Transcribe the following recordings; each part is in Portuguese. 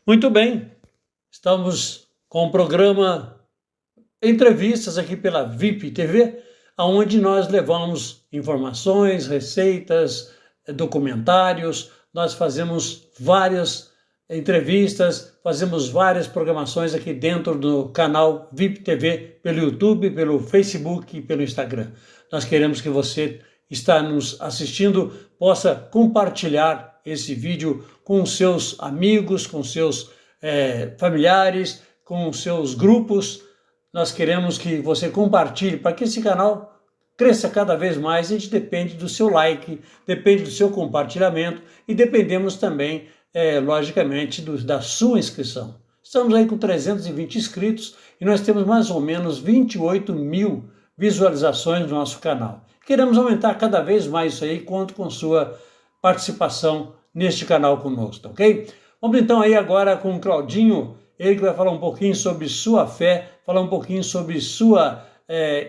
Muito bem, estamos com o programa Entrevistas aqui pela VIP TV, onde nós levamos informações, receitas, documentários, nós fazemos várias entrevistas, fazemos várias programações aqui dentro do canal VIP TV, pelo YouTube, pelo Facebook e pelo Instagram. Nós queremos que você está nos assistindo possa compartilhar esse vídeo com seus amigos, com seus familiares, com seus grupos. Nós queremos que você compartilhe para que esse canal cresça cada vez mais. A gente depende do seu like, depende do seu compartilhamento e dependemos também, logicamente, da sua inscrição. Estamos aí com 320 inscritos e nós temos mais ou menos 28 mil visualizações no nosso canal. Queremos aumentar cada vez mais isso aí, conto com sua participação neste canal conosco, tá ok? Vamos então aí agora com o Claudinho, ele que vai falar um pouquinho sobre sua fé, falar um pouquinho sobre sua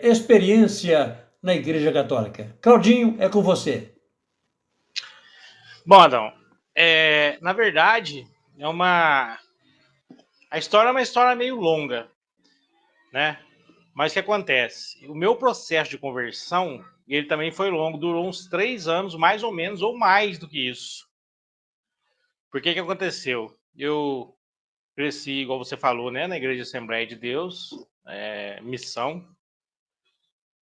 experiência na Igreja Católica. Claudinho, é com você. Bom, Adão, na verdade, a história é uma história meio longa, né? Mas o que acontece? O meu processo de conversão, ele também foi longo, durou uns 3 anos, mais ou menos, ou mais do que isso. Por que aconteceu? Eu cresci, igual você falou, né, na Igreja Assembleia de Deus, missão,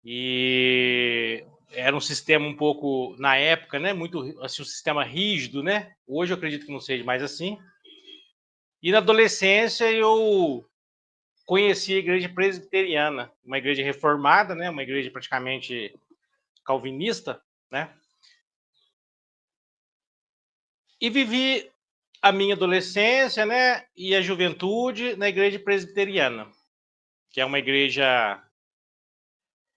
e era um sistema um pouco, na época, né, muito, assim, um sistema rígido, né? Hoje eu acredito que não seja mais assim. E na adolescência eu conheci a igreja presbiteriana, uma igreja reformada, né, uma igreja praticamente calvinista, né? E vivi a minha adolescência, né, e a juventude na igreja presbiteriana, que é uma igreja,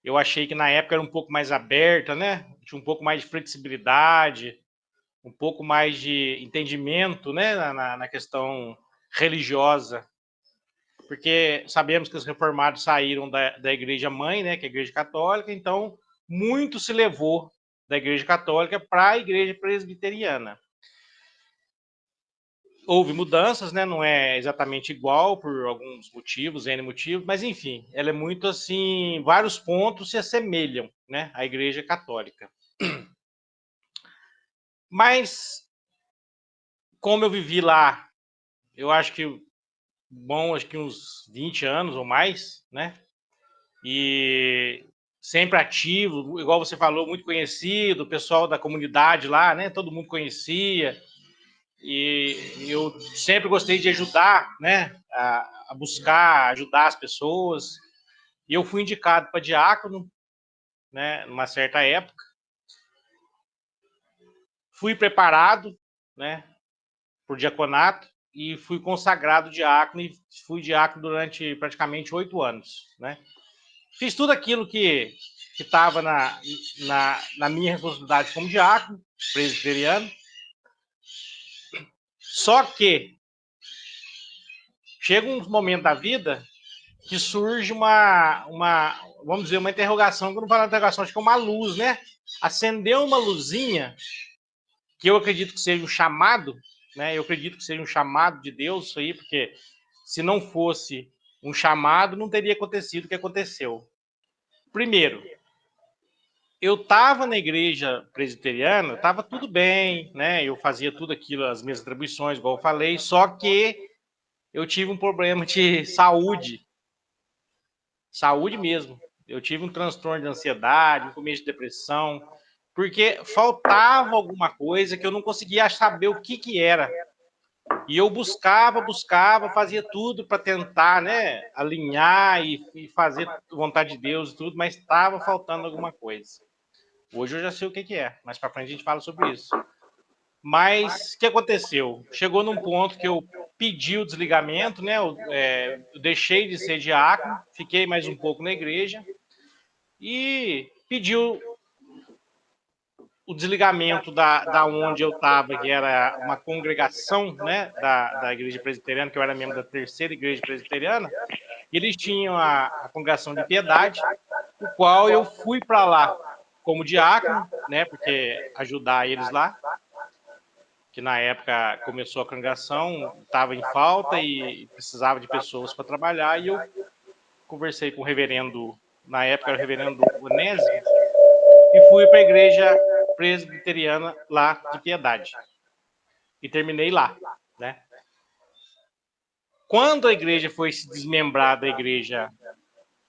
eu achei que na época era um pouco mais aberta, né? Tinha um pouco mais de flexibilidade, um pouco mais de entendimento, né, na questão religiosa, porque sabemos que os reformados saíram da igreja mãe, né, que é a igreja católica, então muito se levou da igreja católica para a igreja presbiteriana. Houve mudanças, né, não é exatamente igual por alguns motivos, N motivos, mas enfim, ela é muito assim, vários pontos se assemelham, né, à igreja católica. Mas como eu vivi lá, eu acho que acho que uns 20 anos ou mais, né? E sempre ativo, igual você falou, muito conhecido, o pessoal da comunidade lá, né? Todo mundo conhecia. E eu sempre gostei de ajudar, né? A buscar, ajudar as pessoas. E eu fui indicado para diácono, né? Numa certa época. Fui preparado, né? Por diaconato e fui consagrado diácono e fui diácono durante praticamente 8 anos, né? Fiz tudo aquilo que estava na minha responsabilidade como diácono presbiteriano, só que chega um momento da vida que surge vamos dizer, uma interrogação, que eu não falo interrogação, acho que é uma luz, né? Acendeu uma luzinha, que eu acredito que seja um chamado, né? Eu acredito que seja um chamado de Deus isso aí, porque se não fosse um chamado, não teria acontecido o que aconteceu. Primeiro, eu estava na igreja presbiteriana, estava tudo bem, né? Eu fazia tudo aquilo, as minhas atribuições, igual eu falei, só que eu tive um problema de saúde mesmo. Eu tive um transtorno de ansiedade, um começo de depressão, porque faltava alguma coisa que eu não conseguia saber o que era. E eu buscava, fazia tudo para tentar, né, alinhar e fazer vontade de Deus e tudo, mas estava faltando alguma coisa. Hoje eu já sei o que é, mais para frente a gente fala sobre isso. Mas o que aconteceu? Chegou num ponto que eu pedi o desligamento, né? Eu deixei de ser diácono, fiquei mais um pouco na igreja e pedi o desligamento da onde eu estava, que era uma congregação, né, da igreja presbiteriana, que eu era membro da terceira igreja presbiteriana, e eles tinham a congregação de piedade, o qual eu fui para lá como diácono, né, porque ajudar eles lá. O que na época começou a congregação, estava em falta e precisava de pessoas para trabalhar, e eu conversei com o reverendo, na época era o reverendo Onésio, e fui para a igreja presbiteriana lá de Piedade. E terminei lá, né? Quando a igreja foi se desmembrar da igreja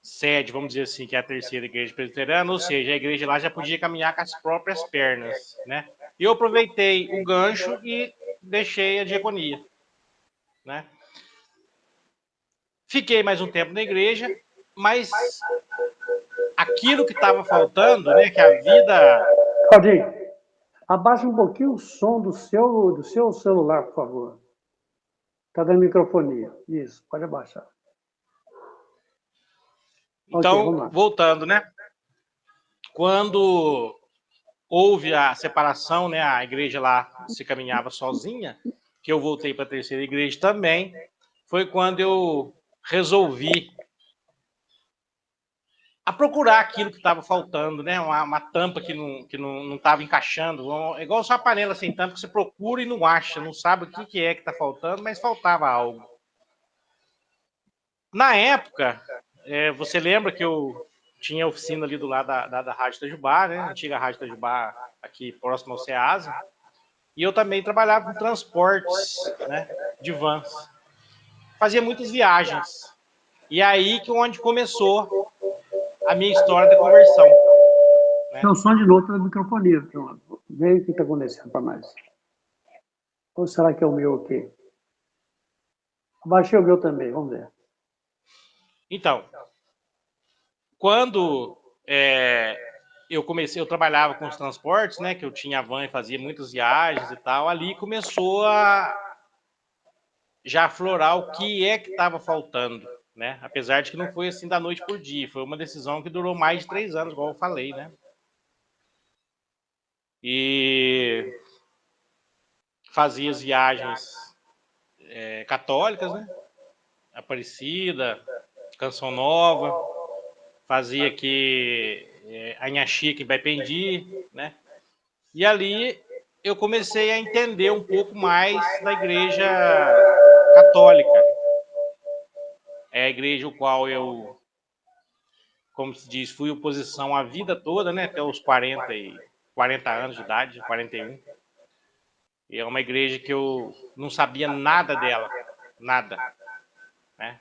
sede, vamos dizer assim, que é a terceira igreja presbiteriana, ou seja, a igreja lá já podia caminhar com as próprias pernas, né? E eu aproveitei o gancho e deixei a diaconia, né? Fiquei mais um tempo na igreja, mas aquilo que estava faltando, né, que a vida... Claudinho, abaixa um pouquinho o som do seu celular, por favor. Está dando microfonia. Isso, pode abaixar. Então, Okay, voltando, né? Quando houve a separação, né, a igreja lá se caminhava sozinha, que eu voltei para a terceira igreja também, foi quando eu resolvi a procurar aquilo que estava faltando, né? Uma tampa que não estava encaixando. É igual só a panela sem tampa que você procura e não acha, não sabe o que é que está faltando, mas faltava algo. Na época, você lembra que eu tinha oficina ali do lado da Rádio Itajubá, né? Antiga Rádio Itajubá, aqui próximo ao Ceasa. E eu também trabalhava com transportes, né, de vans. Fazia muitas viagens. E aí que onde começou a minha história da conversão. Né? Seu som de novo pela microfonia. Vê o que está acontecendo para nós. Ou será que é o meu aqui? Abaixei o meu também, vamos ver. Então, quando eu trabalhava com os transportes, né, que eu tinha van e fazia muitas viagens e tal, ali começou a já aflorar o que é que estava faltando, né? Apesar de que não foi assim da noite por dia, foi uma decisão que durou mais de 3 anos, igual eu falei, né? E fazia as viagens católicas, né? Aparecida, Canção Nova, fazia aqui Anhaxica em Baipendi, né? E ali eu comecei a entender um pouco mais da igreja católica. É a igreja o qual eu, como se diz, fui oposição a vida toda, né? Até os 40 anos de idade, 41. E é uma igreja que eu não sabia nada dela, nada, né?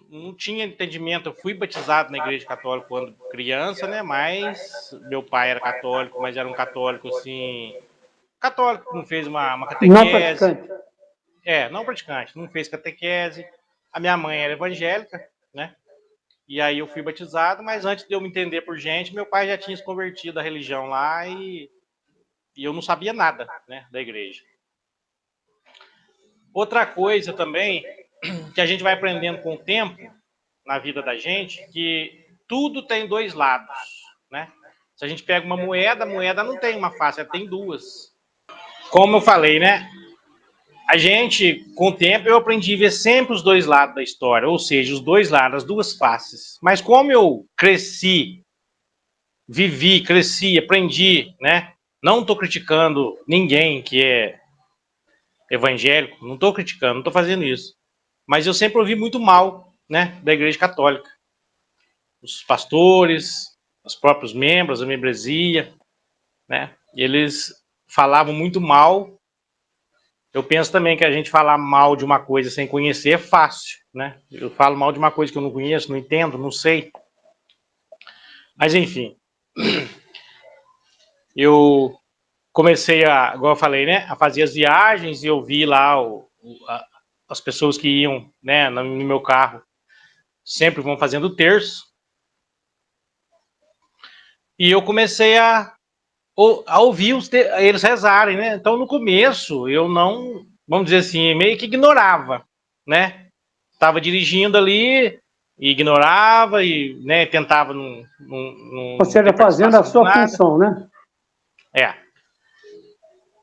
Não tinha entendimento. Eu fui batizado na igreja católica quando criança, né? Mas meu pai era católico, mas era um católico assim, católico, não fez uma catequese. Não praticante. Não praticante, não fez catequese. A minha mãe era evangélica, né? E aí eu fui batizado, mas antes de eu me entender por gente, meu pai já tinha se convertido à religião lá e eu não sabia nada, né, da igreja. Outra coisa também que a gente vai aprendendo com o tempo na vida da gente, que tudo tem dois lados, né? Se a gente pega uma moeda, a moeda não tem uma face, ela tem duas. Como eu falei, né? A gente, com o tempo, eu aprendi a ver sempre os dois lados da história, ou seja, os dois lados, as duas faces. Mas como eu cresci, vivi, cresci, aprendi, né? Não estou criticando ninguém que é evangélico, não estou criticando, não estou fazendo isso. Mas eu sempre ouvi muito mal, né, da Igreja Católica. Os pastores, os próprios membros, a membresia, né? Eles falavam muito mal. Eu penso também que a gente falar mal de uma coisa sem conhecer é fácil, né? Eu falo mal de uma coisa que eu não conheço, não entendo, não sei. Mas, enfim. Eu comecei igual eu falei, né? A fazer as viagens e eu vi lá as pessoas que iam, né, no meu carro, sempre vão fazendo o terço. E eu comecei a ouvir eles rezarem, né? Então, no começo, eu não, vamos dizer assim, meio que ignorava, né? Estava dirigindo ali, e ignorava e, né, tentava não Ou seja, fazendo a sua função, né?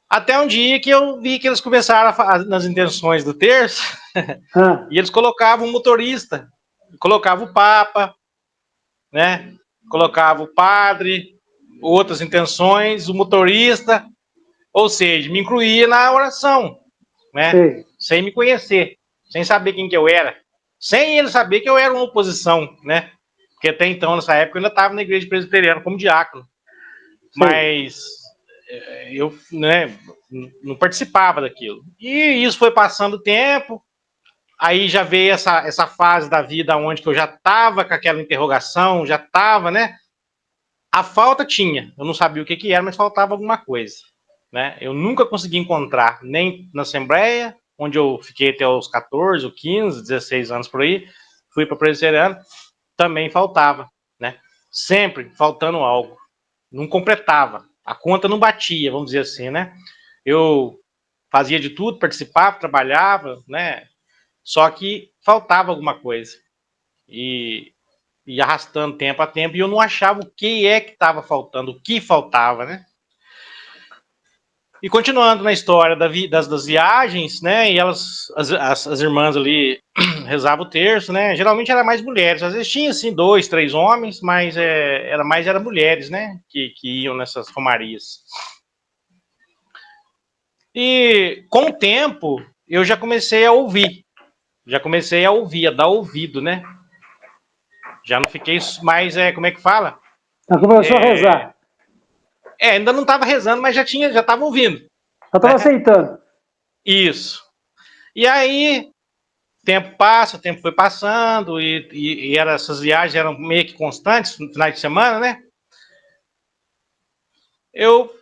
Até um dia que eu vi que eles começaram nas intenções do terço, e eles colocavam o motorista, colocavam o papa, né? Colocava o padre, outras intenções, o motorista, Ou seja, me incluía na oração, né? Sim. Sem me conhecer, sem saber quem que eu era, sem ele saber que eu era uma oposição, né? Porque até então, nessa época, eu ainda estava na igreja presbiteriana como diácono. Sim. Mas eu, né, não participava daquilo. E isso foi passando o tempo, aí já veio essa fase da vida onde que eu já estava com aquela interrogação, já estava, né? A falta tinha, eu não sabia o que que era, mas faltava alguma coisa, né? Eu nunca consegui encontrar, nem na Assembleia, onde eu fiquei até os 14, 15, 16 anos por aí, fui para o presbiteriano, também faltava, né? Sempre faltando algo, não completava, a conta não batia, vamos dizer assim, né? Eu fazia de tudo, participava, trabalhava, né? Só que faltava alguma coisa. E arrastando tempo a tempo, e eu não achava o que é que estava faltando, o que faltava, né? E continuando na história das viagens, né? E elas, as irmãs ali rezavam o terço, né? Geralmente era mais mulheres, às vezes tinha assim 2, 3 homens, mas era mulheres, né? Que iam nessas romarias. E com o tempo eu já comecei a ouvir, a dar ouvido, né? Já não fiquei mais, como é que fala? Já começou a rezar. Ainda não estava rezando, mas já estava ouvindo. Já estava aceitando. Isso. E aí, tempo passa, o tempo foi passando, e essas viagens eram meio que constantes, no final de semana, né? Eu,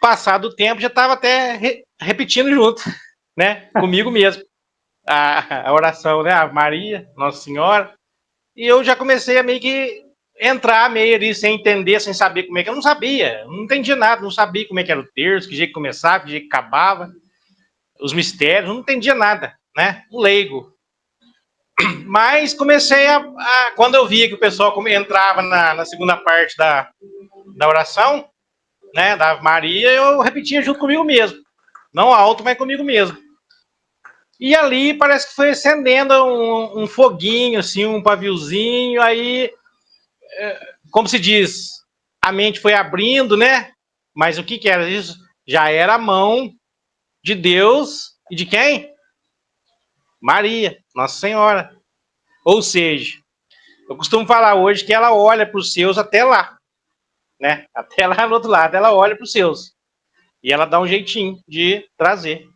passado o tempo, já estava até repetindo junto, né? Comigo mesmo. A oração, né? A Maria, Nossa Senhora. E eu já comecei a meio que entrar meio ali, sem entender, sem saber como é que... Eu não sabia, não entendia nada, não sabia como é que era o terço, que jeito que começava, que jeito que acabava, os mistérios, não entendia nada, né? Um leigo. Mas comecei quando eu via que o pessoal entrava na segunda parte da oração, né, da Maria, eu repetia junto comigo mesmo. Não alto, mas comigo mesmo. E ali parece que foi acendendo um foguinho, assim, um paviozinho, aí, como se diz, a mente foi abrindo, né? Mas o que que era isso? Já era a mão de Deus e de quem? Maria, Nossa Senhora. Ou seja, eu costumo falar hoje que ela olha para os seus até lá, né? Até lá do outro lado, ela olha para os seus. E ela dá um jeitinho de trazer.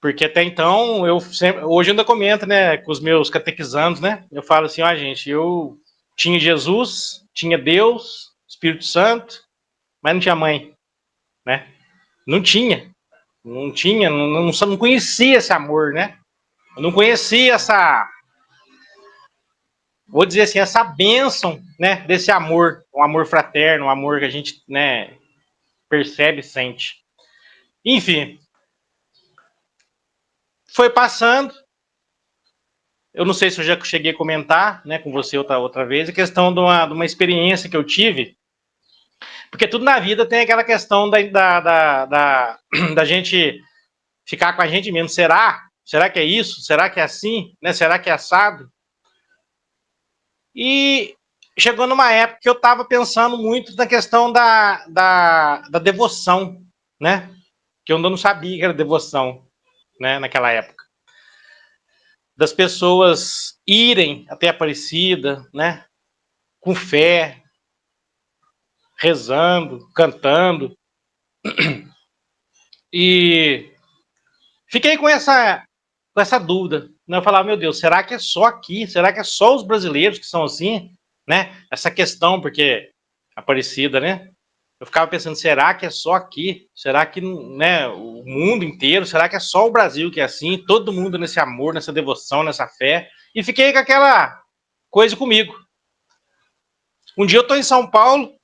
Porque até então, hoje eu ainda comento, né, com os meus catequizandos, né? Eu falo assim, ó, gente, eu tinha Jesus, tinha Deus, Espírito Santo, mas não tinha mãe, né? Não tinha. Não conhecia esse amor, né? Eu não conhecia vou dizer assim, essa bênção, né, desse amor, um amor fraterno, um amor que a gente, né, percebe e sente. Enfim, foi passando. Eu não sei se eu já cheguei a comentar, né, com você outra vez, a questão de uma experiência que eu tive, porque tudo na vida tem aquela questão da gente ficar com a gente mesmo. Será que é isso? Será que é assim? Né? Será que é assado? E chegou numa época que eu estava pensando muito na questão da devoção, né? Que eu ainda não sabia que era devoção, né, naquela época. Das pessoas irem até a Aparecida, né? Com fé, rezando, cantando. E fiquei com essa dúvida. Né? Eu falava, meu Deus, será que é só aqui? Será que é só os brasileiros que são assim? Né? Essa questão, porque Aparecida, né? Eu ficava pensando, será que é só aqui? Será que, né, o mundo inteiro? Será que é só o Brasil que é assim? Todo mundo nesse amor, nessa devoção, nessa fé? E fiquei com aquela coisa comigo. Um dia eu tô em São Paulo,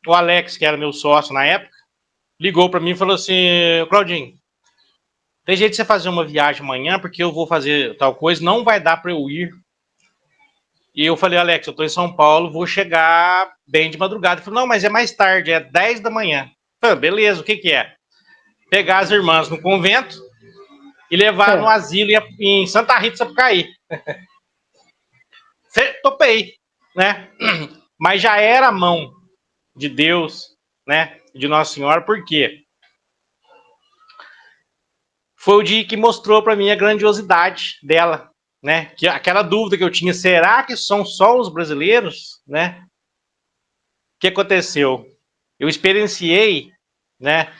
o Alex, que era meu sócio na época, ligou para mim e falou assim, Claudinho, tem jeito de você fazer uma viagem amanhã, porque eu vou fazer tal coisa, não vai dar para eu ir. E eu falei, Alex, eu tô em São Paulo, vou chegar bem de madrugada. Ele falou, não, mas é mais tarde, é 10 da manhã. Eu falei, beleza, o que que é? Pegar as irmãs no convento e levar no asilo em Santa Rita, Sapucaí. Topei, né? Mas já era a mão de Deus, né, de Nossa Senhora, por quê? Foi o dia que mostrou para mim a grandiosidade dela, né? Que aquela dúvida que eu tinha, será que são só os brasileiros, né? O que aconteceu? Eu experienciei, né?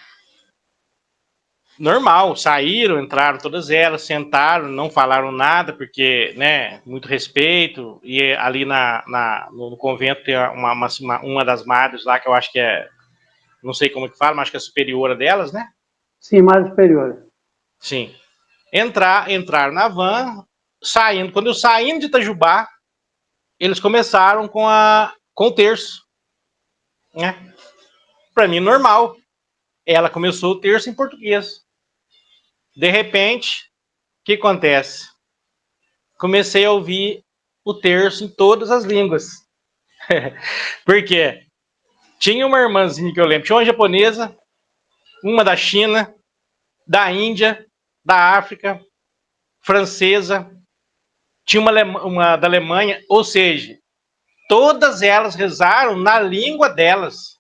Normal, saíram, entraram todas elas, sentaram, não falaram nada, porque, né, muito respeito, e ali no convento tem uma das madres lá, que eu acho que é, não sei como é que fala, mas acho que é superiora delas, né? Sim, mais superior. Sim. Entraram na van, saindo, quando eu saindo de Itajubá, eles começaram com o terço, né? Para mim, normal. Ela começou o terço em português. De repente, o que acontece? Comecei a ouvir o terço em todas as línguas. Por quê? Tinha uma irmãzinha que eu lembro, tinha uma japonesa, uma da China, da Índia, da África, francesa, tinha uma da Alemanha, ou seja, todas elas rezaram na língua delas.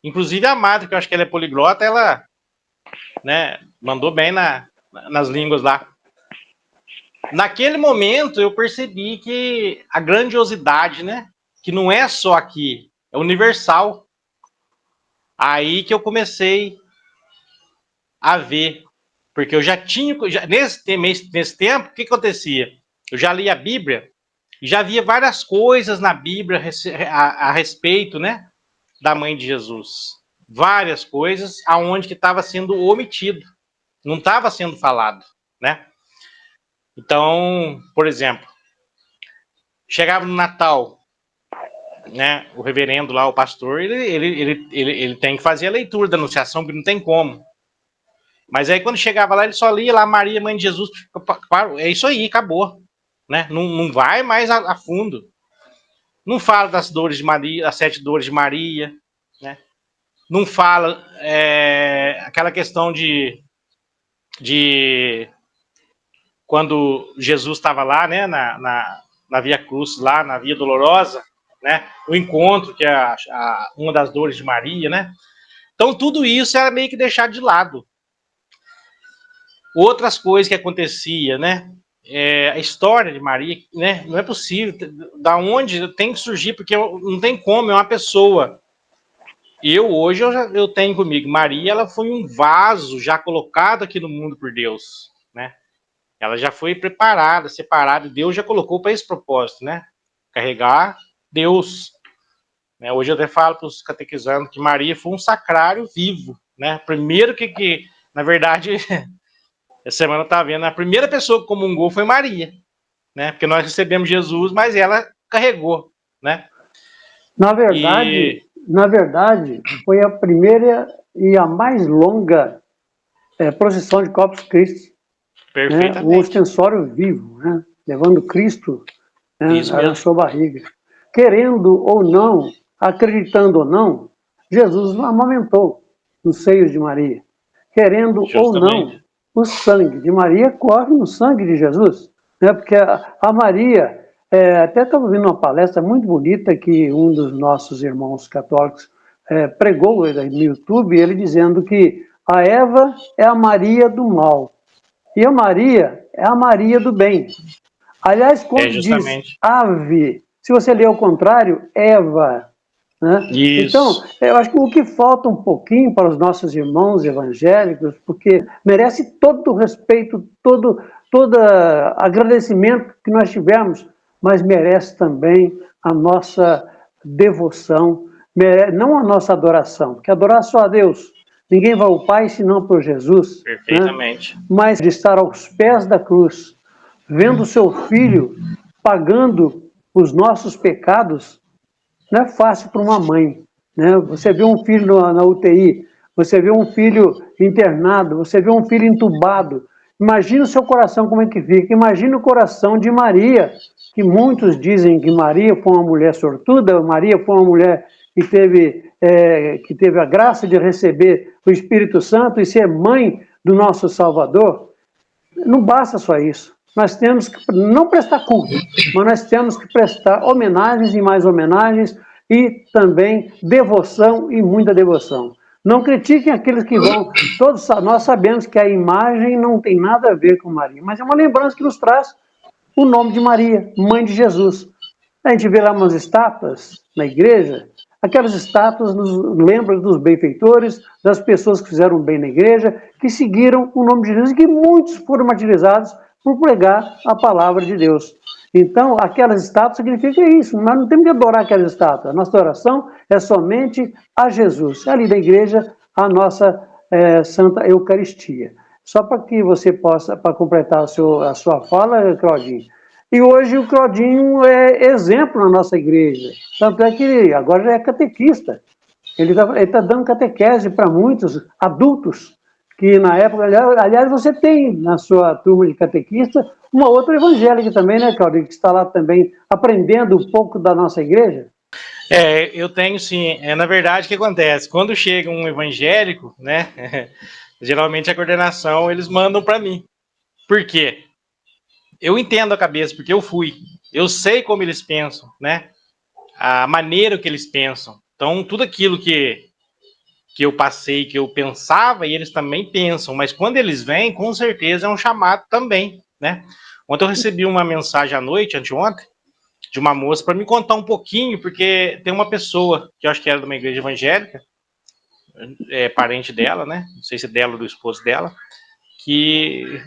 Inclusive a madre, que eu acho que ela é poliglota, ela, né, mandou bem nas línguas lá. Naquele momento eu percebi que a grandiosidade, né, que não é só aqui, é universal. Aí que eu comecei a ver, porque eu já tinha, nesse tempo, o que acontecia? Eu já li a Bíblia, e já via várias coisas na Bíblia a respeito, né, da mãe de Jesus. Várias coisas aonde que estava sendo omitido, não estava sendo falado, né? Então, por exemplo, chegava no Natal, né? O reverendo lá, o pastor, ele tem que fazer a leitura da Anunciação, porque não tem como. Mas aí quando chegava lá, ele só lia lá Maria, mãe de Jesus, é isso aí, acabou, né? Não vai mais a fundo. Não fala das dores de Maria, as 7 dores de Maria, né? Não fala aquela questão de quando Jesus estava lá, né, na Via Cruz, lá na Via Dolorosa, né, o encontro, que é uma das dores de Maria, né? Então tudo isso era meio que deixado de lado. Outras coisas que acontecia, né? A história de Maria, né? Não é possível, da onde tem que surgir, porque não tem como, é uma pessoa. Hoje eu tenho comigo, Maria, ela foi um vaso já colocado aqui no mundo por Deus, né? Ela já foi preparada, separada, Deus já colocou para esse propósito, né? Carregar Deus. Né? Hoje eu até falo para os catequizandos que Maria foi um sacrário vivo, né? Primeiro que na verdade, essa semana eu estava vendo, a primeira pessoa que comungou foi Maria, né? Porque nós recebemos Jesus, mas ela carregou, né? Na verdade, foi a primeira e a mais longa procissão de Corpus Christi. Perfeitamente. Né? Um ostensório vivo, né? Levando Cristo, né, na sua barriga. Querendo ou não, acreditando ou não, Jesus amamentou nos seios de Maria. Querendo ou não, o sangue de Maria corre no sangue de Jesus. Né? Porque a Maria, até estava ouvindo uma palestra muito bonita que um dos nossos irmãos católicos pregou no YouTube, ele dizendo que a Eva é a Maria do mal. E a Maria é a Maria do bem. Aliás, quando diz ave, se você ler ao contrário, Eva. Né? Então, eu acho que o que falta um pouquinho para os nossos irmãos evangélicos, porque merece todo o respeito, todo agradecimento que nós tivemos, mas merece também a nossa devoção, não a nossa adoração, porque adorar só a Deus. Ninguém vai ao Pai senão por Jesus. Perfeitamente. Né? Mas de estar aos pés da cruz, vendo o seu filho pagando os nossos pecados, não é fácil para uma mãe. Né? Você vê um filho na UTI, você vê um filho internado, você vê um filho entubado. Imagina o seu coração como é que fica. Imagina o coração de Maria, que muitos dizem que Maria foi uma mulher sortuda, Maria foi uma mulher que teve a graça de receber o Espírito Santo e ser mãe do nosso Salvador. Não basta só isso. Nós temos que não prestar culto, mas nós temos que prestar homenagens e mais homenagens e também devoção e muita devoção. Não critiquem aqueles que vão... Todos nós sabemos que a imagem não tem nada a ver com Maria, mas é uma lembrança que nos traz o nome de Maria, mãe de Jesus. A gente vê lá umas estátuas na igreja, aquelas estátuas nos lembram dos benfeitores, das pessoas que fizeram bem na igreja, que seguiram o nome de Jesus e que muitos foram martirizados por pregar a palavra de Deus. Então, aquelas estátuas significam isso, nós não temos que adorar aquelas estátuas. A nossa oração é somente a Jesus. Ali da igreja, a nossa Santa Eucaristia. Só para que você possa, para completar a sua fala, Claudinho. E hoje o Claudinho é exemplo na nossa igreja. Tanto é que agora já é catequista. Ele tá dando catequese para muitos adultos, que na época, aliás, você tem na sua turma de catequista uma outra evangélica também, né, Claudinho, que está lá também aprendendo um pouco da nossa igreja? Eu tenho sim. Na verdade, o que acontece? Quando chega um evangélico, né, geralmente a coordenação eles mandam para mim. Por quê? Eu entendo a cabeça, porque eu fui. Eu sei como eles pensam, né? A maneira que eles pensam. Então, tudo aquilo que eu passei, que eu pensava, e eles também pensam. Mas quando eles vêm, com certeza é um chamado também, né? Ontem eu recebi uma mensagem à noite, anteontem, de uma moça para me contar um pouquinho, porque tem uma pessoa, que eu acho que era de uma igreja evangélica, parente dela, né? Não sei se é dela ou do esposo dela, que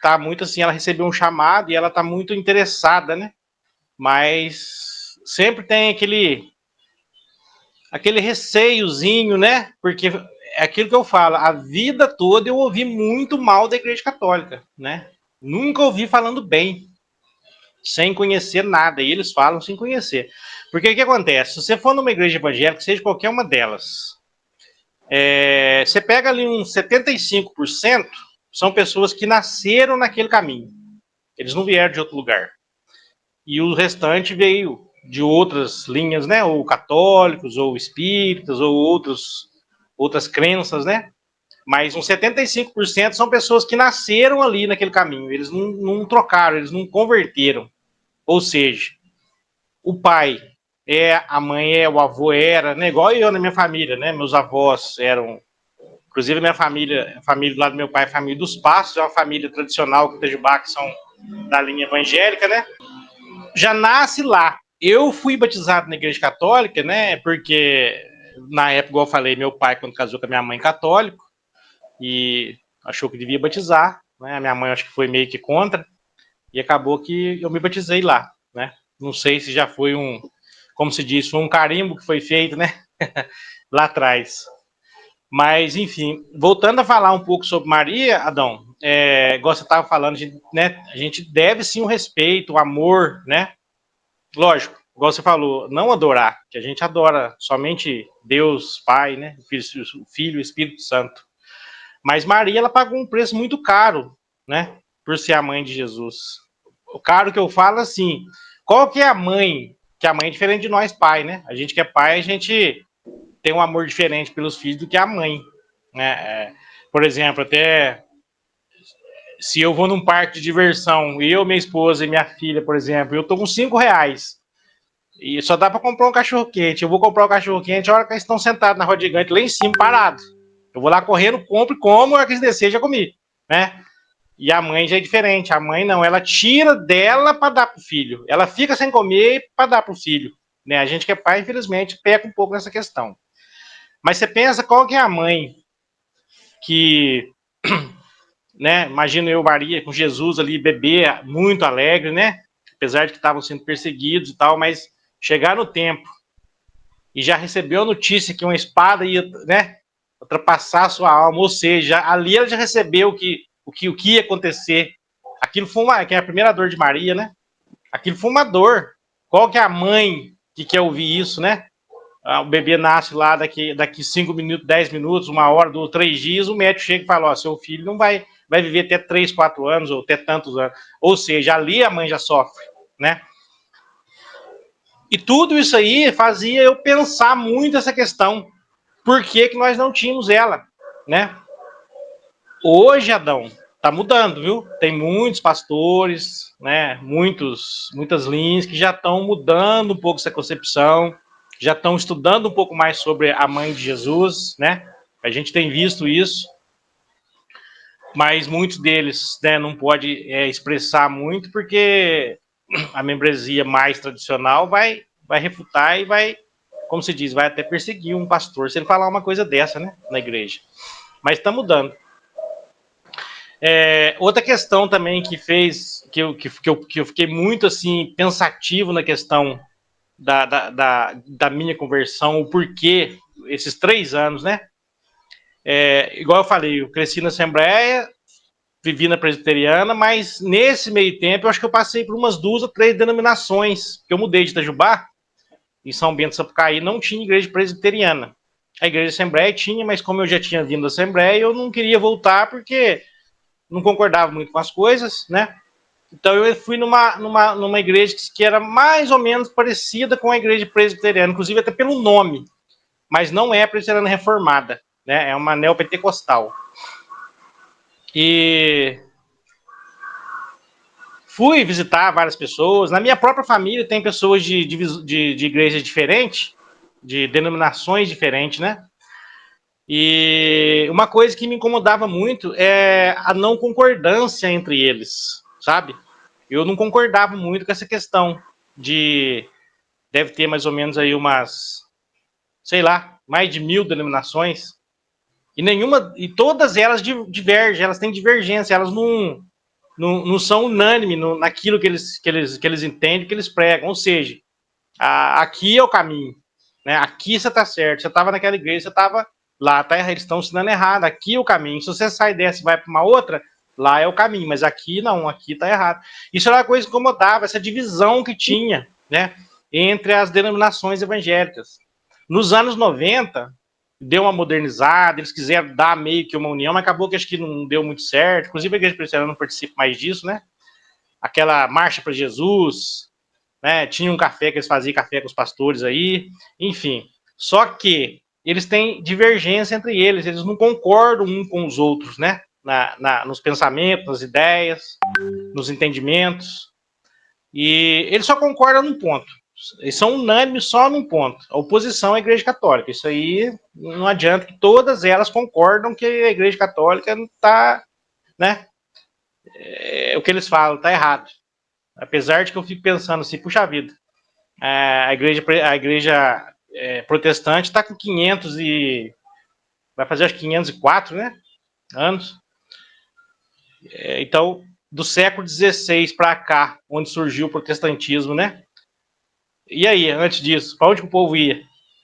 tá muito assim, ela recebeu um chamado e ela tá muito interessada, né? Mas sempre tem aquele receiozinho, né? Porque é aquilo que eu falo, a vida toda eu ouvi muito mal da Igreja Católica, né? Nunca ouvi falando bem, sem conhecer nada, e eles falam sem conhecer. Porque o que acontece? Se você for numa igreja evangélica, seja qualquer uma delas, você pega ali uns 75%, são pessoas que nasceram naquele caminho. Eles não vieram de outro lugar. E o restante veio de outras linhas, né? Ou católicos, ou espíritas, ou outras crenças, né? Mas uns 75% são pessoas que nasceram ali naquele caminho. Eles não trocaram, eles não converteram. Ou seja, o pai a mãe o avô era, né? Igual eu na minha família, né? Meus avós eram... Inclusive, a família do lado do meu pai é a família dos Passos, é uma família tradicional, que Itajubá, que são da linha evangélica, né? Já nasce lá. Eu fui batizado na igreja católica, né? Porque na época, igual eu falei, meu pai, quando casou com a minha mãe, católico, e achou que devia batizar, né? A minha mãe acho que foi meio que contra, e acabou que eu me batizei lá, né? Não sei se já foi como se diz, foi um carimbo que foi feito, né? Lá atrás. Mas, enfim, voltando a falar um pouco sobre Maria, Adão, igual você estava falando, a gente deve sim um respeito, um amor, né? Lógico, igual você falou, não adorar, que a gente adora somente Deus, Pai, né? O Filho e o Espírito Santo. Mas Maria, ela pagou um preço muito caro, né? Por ser a mãe de Jesus. O caro que eu falo assim, qual que é a mãe? Que a mãe é diferente de nós, pai, né? A gente que é pai, a gente tem um amor diferente pelos filhos do que a mãe, né? Por exemplo, até se eu vou num parque de diversão, eu, minha esposa e minha filha, por exemplo, eu tô com R$5 e só dá para comprar um cachorro-quente. Eu vou comprar um cachorro-quente a hora que eles estão sentados na roda gigante lá em cima, parados. Eu vou lá correndo, compro e como, a hora que eles descer, já comi, né? E a mãe já é diferente. A mãe não, ela tira dela para dar pro filho. Ela fica sem comer para dar pro filho, né? A gente que é pai, infelizmente, peca um pouco nessa questão. Mas você pensa, qual que é a mãe que, né? Imagina eu, Maria, com Jesus ali, bebê, muito alegre, né? Apesar de que estavam sendo perseguidos e tal, mas chegar no templo e já recebeu a notícia que uma espada ia, né? Ultrapassar a sua alma, ou seja, ali ela já recebeu o que ia acontecer. Aquilo foi que é a primeira dor de Maria, né? Aquilo foi uma dor. Qual que é a mãe que quer ouvir isso, né? O bebê nasce lá daqui 5 minutos, 10 minutos, 1 hora, 2, 3 dias, o médico chega e fala, ó, seu filho não vai viver até 3, 4 anos, ou até tantos anos. Ou seja, ali a mãe já sofre, né? E tudo isso aí fazia eu pensar muito essa questão. Por que nós não tínhamos ela, né? Hoje, Adão, tá mudando, viu? Tem muitos pastores, né? Muitas linhas que já estão mudando um pouco essa concepção. já estão estudando um pouco mais sobre a mãe de Jesus, né? A gente tem visto isso, mas muitos deles, né, não pode expressar muito, porque a membresia mais tradicional vai refutar e vai, como se diz, vai até perseguir um pastor se ele falar uma coisa dessa, né, na igreja. Mas está mudando. Outra questão também que fez que eu fiquei muito assim pensativo na questão da minha conversão, o porquê, esses 3 anos, né? Igual eu falei, eu cresci na Assembleia, vivi na Presbiteriana, mas nesse meio tempo eu acho que eu passei por umas 2 ou 3 denominações, porque eu mudei de Itajubá, em São Bento, Sapucaí, não tinha igreja presbiteriana. A igreja de Assembleia tinha, mas como eu já tinha vindo da Assembleia, eu não queria voltar porque não concordava muito com as coisas, né? Então eu fui numa igreja que era mais ou menos parecida com a igreja presbiteriana, inclusive até pelo nome, mas não é presbiteriana reformada, né? É uma neopentecostal. E fui visitar várias pessoas. Na minha própria família tem pessoas de igrejas diferentes, de denominações diferentes, né? E uma coisa que me incomodava muito é a não concordância entre eles, sabe? Eu não concordava muito com essa questão de... Deve ter mais ou menos aí umas, sei lá, mais de 1000 denominações. E todas elas divergem, elas têm divergência, elas não são unânimes naquilo que eles entendem, que eles pregam. Ou seja, aqui é o caminho, né? Aqui você está certo, você estava naquela igreja, você estava lá, tá, eles estão ensinando errado, aqui é o caminho. Se você sai dessa e vai para uma outra, lá é o caminho, mas aqui não, aqui está errado. Isso era uma coisa que incomodava, essa divisão que tinha, né, entre as denominações evangélicas. Nos anos 90, deu uma modernizada, eles quiseram dar meio que uma união, mas acabou que acho que não deu muito certo. Inclusive a igreja presbiteriana não participa mais disso, né? Aquela marcha para Jesus, né? Tinha um café que eles faziam café com os pastores aí, enfim. Só que eles têm divergência entre eles, eles não concordam um com os outros, né? Nos pensamentos, nas ideias, nos entendimentos. E eles só concordam num ponto. Eles são unânimes só num ponto. A oposição à Igreja Católica. Isso aí não adianta, que todas elas concordam que a Igreja Católica não está, né? O que eles falam está errado. Apesar de que eu fico pensando assim, puxa vida, a igreja protestante está com 500 e... vai fazer acho que 504, né? Anos. Então, do século XVI para cá, onde surgiu o protestantismo, né? E aí, antes disso, para onde que o povo ia?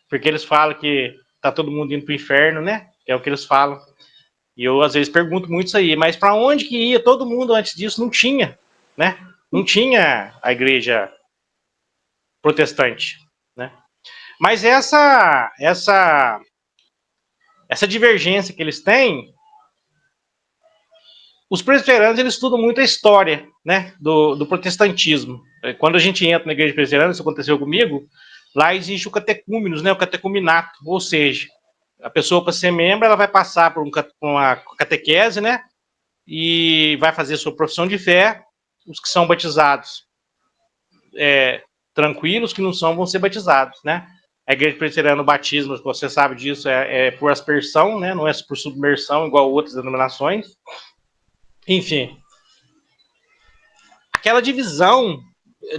Porque eles falam que tá todo mundo indo para o inferno, né? É o que eles falam. E eu, às vezes, pergunto muito isso aí. Mas para onde que ia todo mundo antes disso? Não tinha, né? Não tinha a igreja protestante, né? Mas essa divergência que eles têm, os presbiterianos, eles estudam muito a história, né, do protestantismo. Quando a gente entra na igreja presbiteriana, isso aconteceu comigo, lá existe o catecúmenos, né, o catecuminato, ou seja, a pessoa, para ser membro, ela vai passar por uma catequese, né, e vai fazer sua profissão de fé. Os que são batizados, tranquilos, que não são, vão ser batizados, né. A igreja presbiteriana, o batismo, você sabe disso, é por aspersão, né, não é por submersão, igual outras denominações. Enfim, aquela divisão,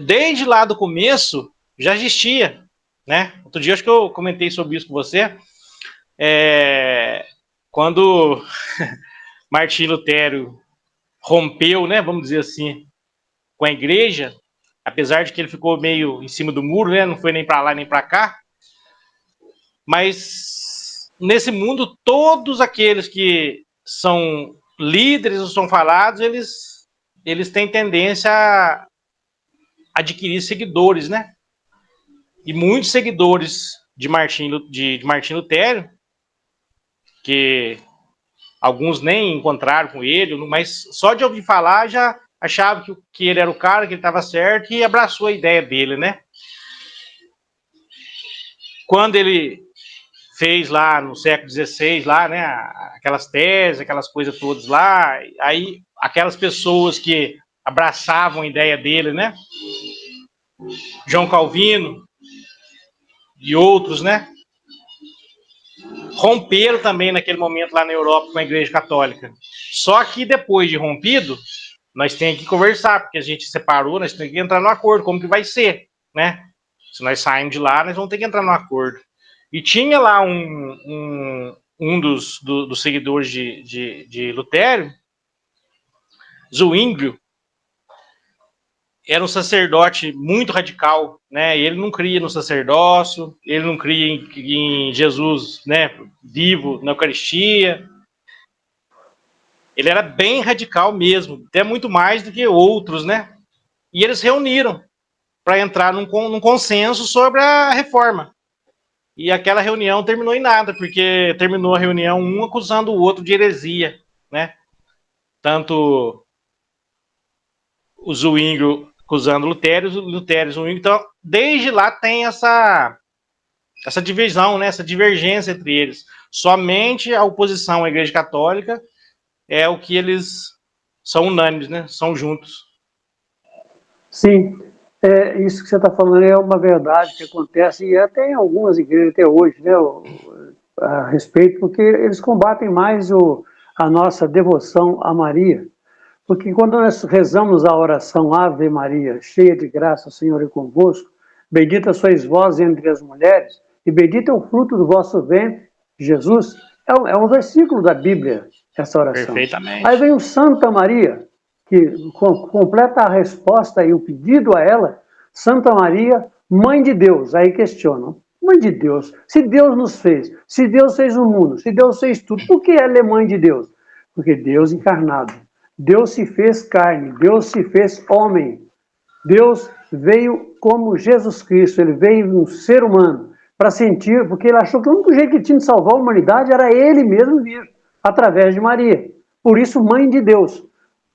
desde lá do começo, já existia, né? Outro dia acho que eu comentei sobre isso com você, quando Martim Lutero rompeu, né, vamos dizer assim, com a igreja, apesar de que ele ficou meio em cima do muro, né, não foi nem para lá nem para cá, mas nesse mundo, todos aqueles que são líderes ou são falados, eles têm tendência a adquirir seguidores, né? E muitos seguidores de Martim Lutero, que alguns nem encontraram com ele, mas só de ouvir falar já achava que ele era o cara, que ele estava certo, e abraçou a ideia dele, né? Quando ele fez lá no século XVI, lá, né, aquelas teses, aquelas coisas todas lá, aí aquelas pessoas que abraçavam a ideia dele, né? João Calvino, e outros, né? Romperam também naquele momento lá na Europa com a Igreja Católica. Só que depois de rompido, nós temos que conversar, porque a gente separou, nós temos que entrar no acordo, como que vai ser, né? Se nós sairmos de lá, nós vamos ter que entrar no acordo. E tinha lá um dos seguidores de Lutero, Zwinglio, era um sacerdote muito radical, né? Ele não cria no sacerdócio, ele não cria em Jesus, né, vivo na Eucaristia. Ele era bem radical mesmo, até muito mais do que outros, né? E eles reuniram para entrar num consenso sobre a reforma. E aquela reunião terminou em nada, porque terminou a reunião um acusando o outro de heresia, né? Tanto o Zwinglio acusando Lutero, Lutero e Zwinglio. Então, desde lá tem essa divisão, né? Essa divergência entre eles. Somente a oposição à Igreja Católica é o que eles são unânimes, né? São juntos. Sim, isso que você está falando é uma verdade que acontece, e até em algumas igrejas até hoje, né, a respeito, porque eles combatem mais a nossa devoção a Maria. Porque quando nós rezamos a oração Ave Maria, cheia de graça, o Senhor é convosco, bendita sois vós entre as mulheres, e bendito é o fruto do vosso ventre, Jesus, é um versículo da Bíblia, essa oração. Perfeitamente. Aí vem o Santa Maria, que completa a resposta e o pedido a ela, Santa Maria, Mãe de Deus. Aí questionam, Mãe de Deus, se Deus nos fez, se Deus fez o mundo, se Deus fez tudo, por que ela é Mãe de Deus? Porque Deus encarnado, Deus se fez carne, Deus se fez homem, Deus veio como Jesus Cristo, ele veio um ser humano, para sentir, porque ele achou que o único jeito que tinha de salvar a humanidade era ele mesmo vir, através de Maria. Por isso, Mãe de Deus.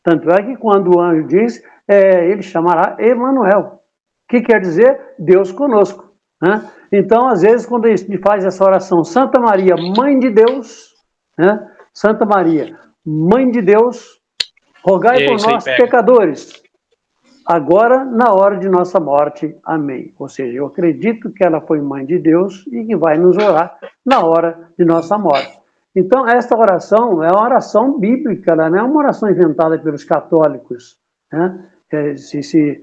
Tanto é que quando o anjo diz, ele chamará Emanuel, que quer dizer Deus conosco. Né? Então, às vezes, quando a gente faz essa oração, Santa Maria, Mãe de Deus, né? Santa Maria, Mãe de Deus, rogai por nós, pecadores, agora na hora de nossa morte. Amém. Ou seja, eu acredito que ela foi Mãe de Deus e que vai nos orar na hora de nossa morte. Então, esta oração é uma oração bíblica, ela não é uma oração inventada pelos católicos. Né? Se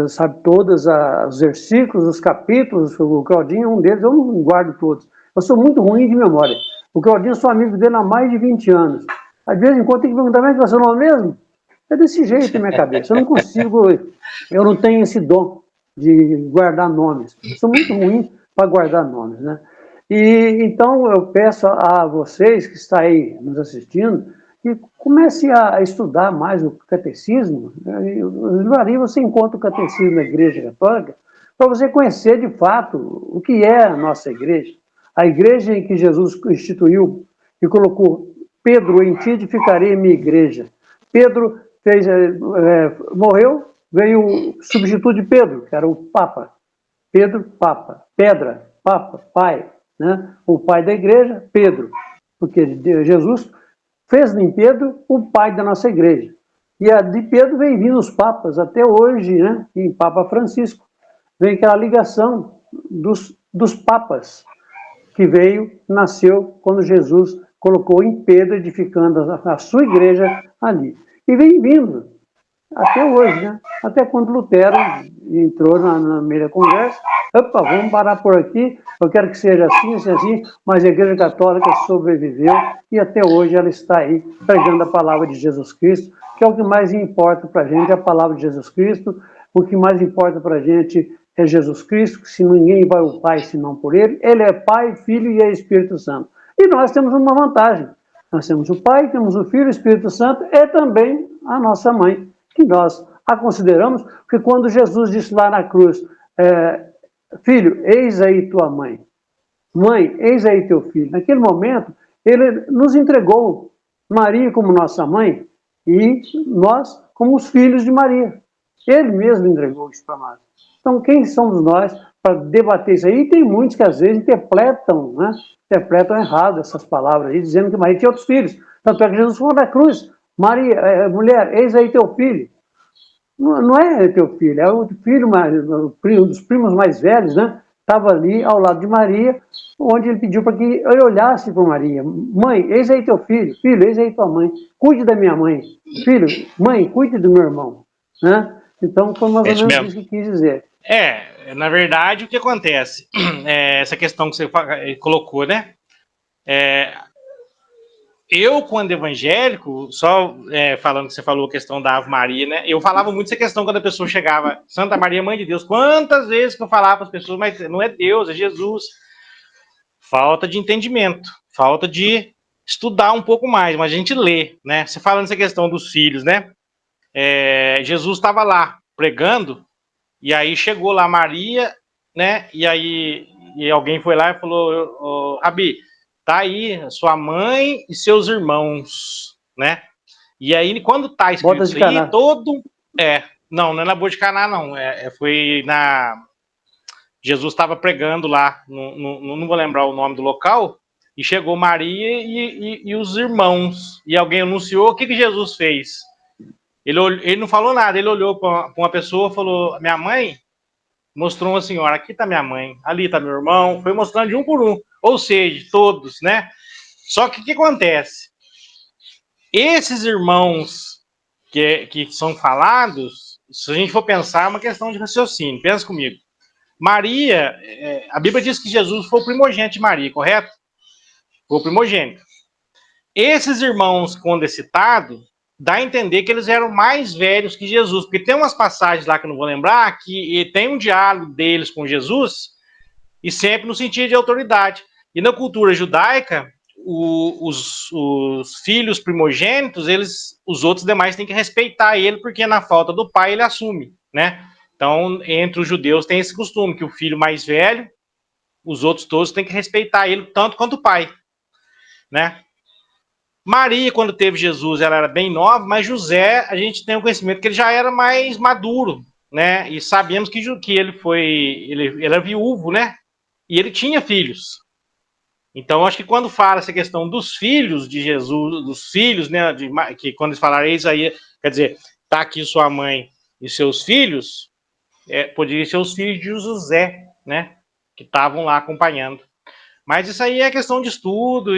sabe todos os versículos, os capítulos, o Claudinho é um deles, eu não guardo todos. Eu sou muito ruim de memória. O Claudinho, eu sou amigo dele há mais de 20 anos. Às vezes, enquanto tem que perguntar, como é que é o seu nome mesmo? É desse jeito na minha cabeça. Eu não consigo, eu não tenho esse dom de guardar nomes. Eu sou muito ruim para guardar nomes, né? E então eu peço a vocês que estão aí nos assistindo que comece a estudar mais o catecismo. Ali você encontra o catecismo da Igreja Católica para você conhecer de fato o que é a nossa igreja. A igreja em que Jesus instituiu e colocou Pedro, em ti edificarei minha igreja. Pedro morreu, veio o substituto de Pedro, que era o Papa. Pedro, Papa. Pedra, Papa, Pai. Né? O pai da igreja, Pedro, porque Jesus fez em Pedro o pai da nossa igreja. E de Pedro vem vindo os papas até hoje, né? Em Papa Francisco. Vem aquela ligação dos papas, que nasceu quando Jesus colocou em Pedro, edificando a sua igreja ali. E vem vindo até hoje, né? Até quando Lutero entrou na meia da conversa, opa, vamos parar por aqui, eu quero que seja assim, mas a Igreja Católica sobreviveu e até hoje ela está aí pregando a palavra de Jesus Cristo, que é o que mais importa para a gente, é a palavra de Jesus Cristo. O que mais importa para a gente é Jesus Cristo, que se ninguém vai ao Pai senão por Ele, Ele é Pai, Filho e é Espírito Santo. E nós temos uma vantagem, nós temos o Pai, temos o Filho, o Espírito Santo e também a nossa Mãe, que nós a consideramos, porque quando Jesus disse lá na cruz, filho, eis aí tua mãe, mãe, eis aí teu filho, naquele momento, ele nos entregou Maria como nossa mãe e nós como os filhos de Maria. Ele mesmo entregou isso para nós. Então, quem somos nós para debater isso aí? E tem muitos que às vezes interpretam, né? Interpretam errado essas palavras aí, dizendo que Maria tinha outros filhos. Tanto é que Jesus falou na cruz, Maria, mulher, eis aí teu filho. Não é teu filho, é o filho um dos primos mais velhos, né? estava ali ao lado de Maria, onde ele pediu para que ele olhasse para Maria. Mãe, eis aí teu filho. Filho, eis aí tua mãe. Cuide da minha mãe. Filho, mãe, cuide do meu irmão. Né? Então, foi mais É ou isso menos mesmo. isso que quis dizer. Na verdade, o que acontece? Essa questão que você colocou, né? Eu, quando evangélico, só falando que você falou a questão da Ave Maria, né? Eu falava muito essa questão quando a pessoa chegava, Santa Maria, Mãe de Deus. Quantas vezes que eu falava para as pessoas, mas não é Deus, é Jesus. Falta de entendimento, falta de estudar um pouco mais, mas a gente lê, né? Você falando essa questão dos filhos, né? Jesus estava lá pregando, e aí chegou lá Maria, né? E aí alguém foi lá e falou, Rabi, tá aí sua mãe e seus irmãos, né? E aí, quando tá escrito isso aí, não é na Boa de Caná, não. Foi na... Jesus estava pregando lá, não vou lembrar o nome do local, e chegou Maria e os irmãos. E alguém anunciou, o que Jesus fez? Ele não falou nada, ele olhou para uma pessoa e falou, minha mãe, mostrou uma senhora, aqui está minha mãe, ali está meu irmão, foi mostrando de um por um, ou seja, todos, né? Só que o que acontece? Esses irmãos que são falados, se a gente for pensar, é uma questão de raciocínio, pensa comigo. Maria, a Bíblia diz que Jesus foi o primogênito de Maria, correto? Foi o primogênito. Esses irmãos, quando é citado, dá a entender que eles eram mais velhos que Jesus, porque tem umas passagens lá que eu não vou lembrar, que tem um diálogo deles com Jesus, e sempre no sentido de autoridade. E na cultura judaica, os filhos primogênitos, os outros demais têm que respeitar ele, porque na falta do pai ele assume, né? Então, entre os judeus tem esse costume, que o filho mais velho, os outros todos têm que respeitar ele, tanto quanto o pai, né? Maria, quando teve Jesus, ela era bem nova, mas José, a gente tem o conhecimento que ele já era mais maduro, né? E sabemos que ele era viúvo, né? E ele tinha filhos. Então, acho que quando fala essa questão dos filhos de Jesus, dos filhos, né? Que quando eles falaram isso aí, quer dizer, tá aqui sua mãe e seus filhos, poderia ser os filhos de José, né? Que estavam lá acompanhando. Mas isso aí é questão de estudo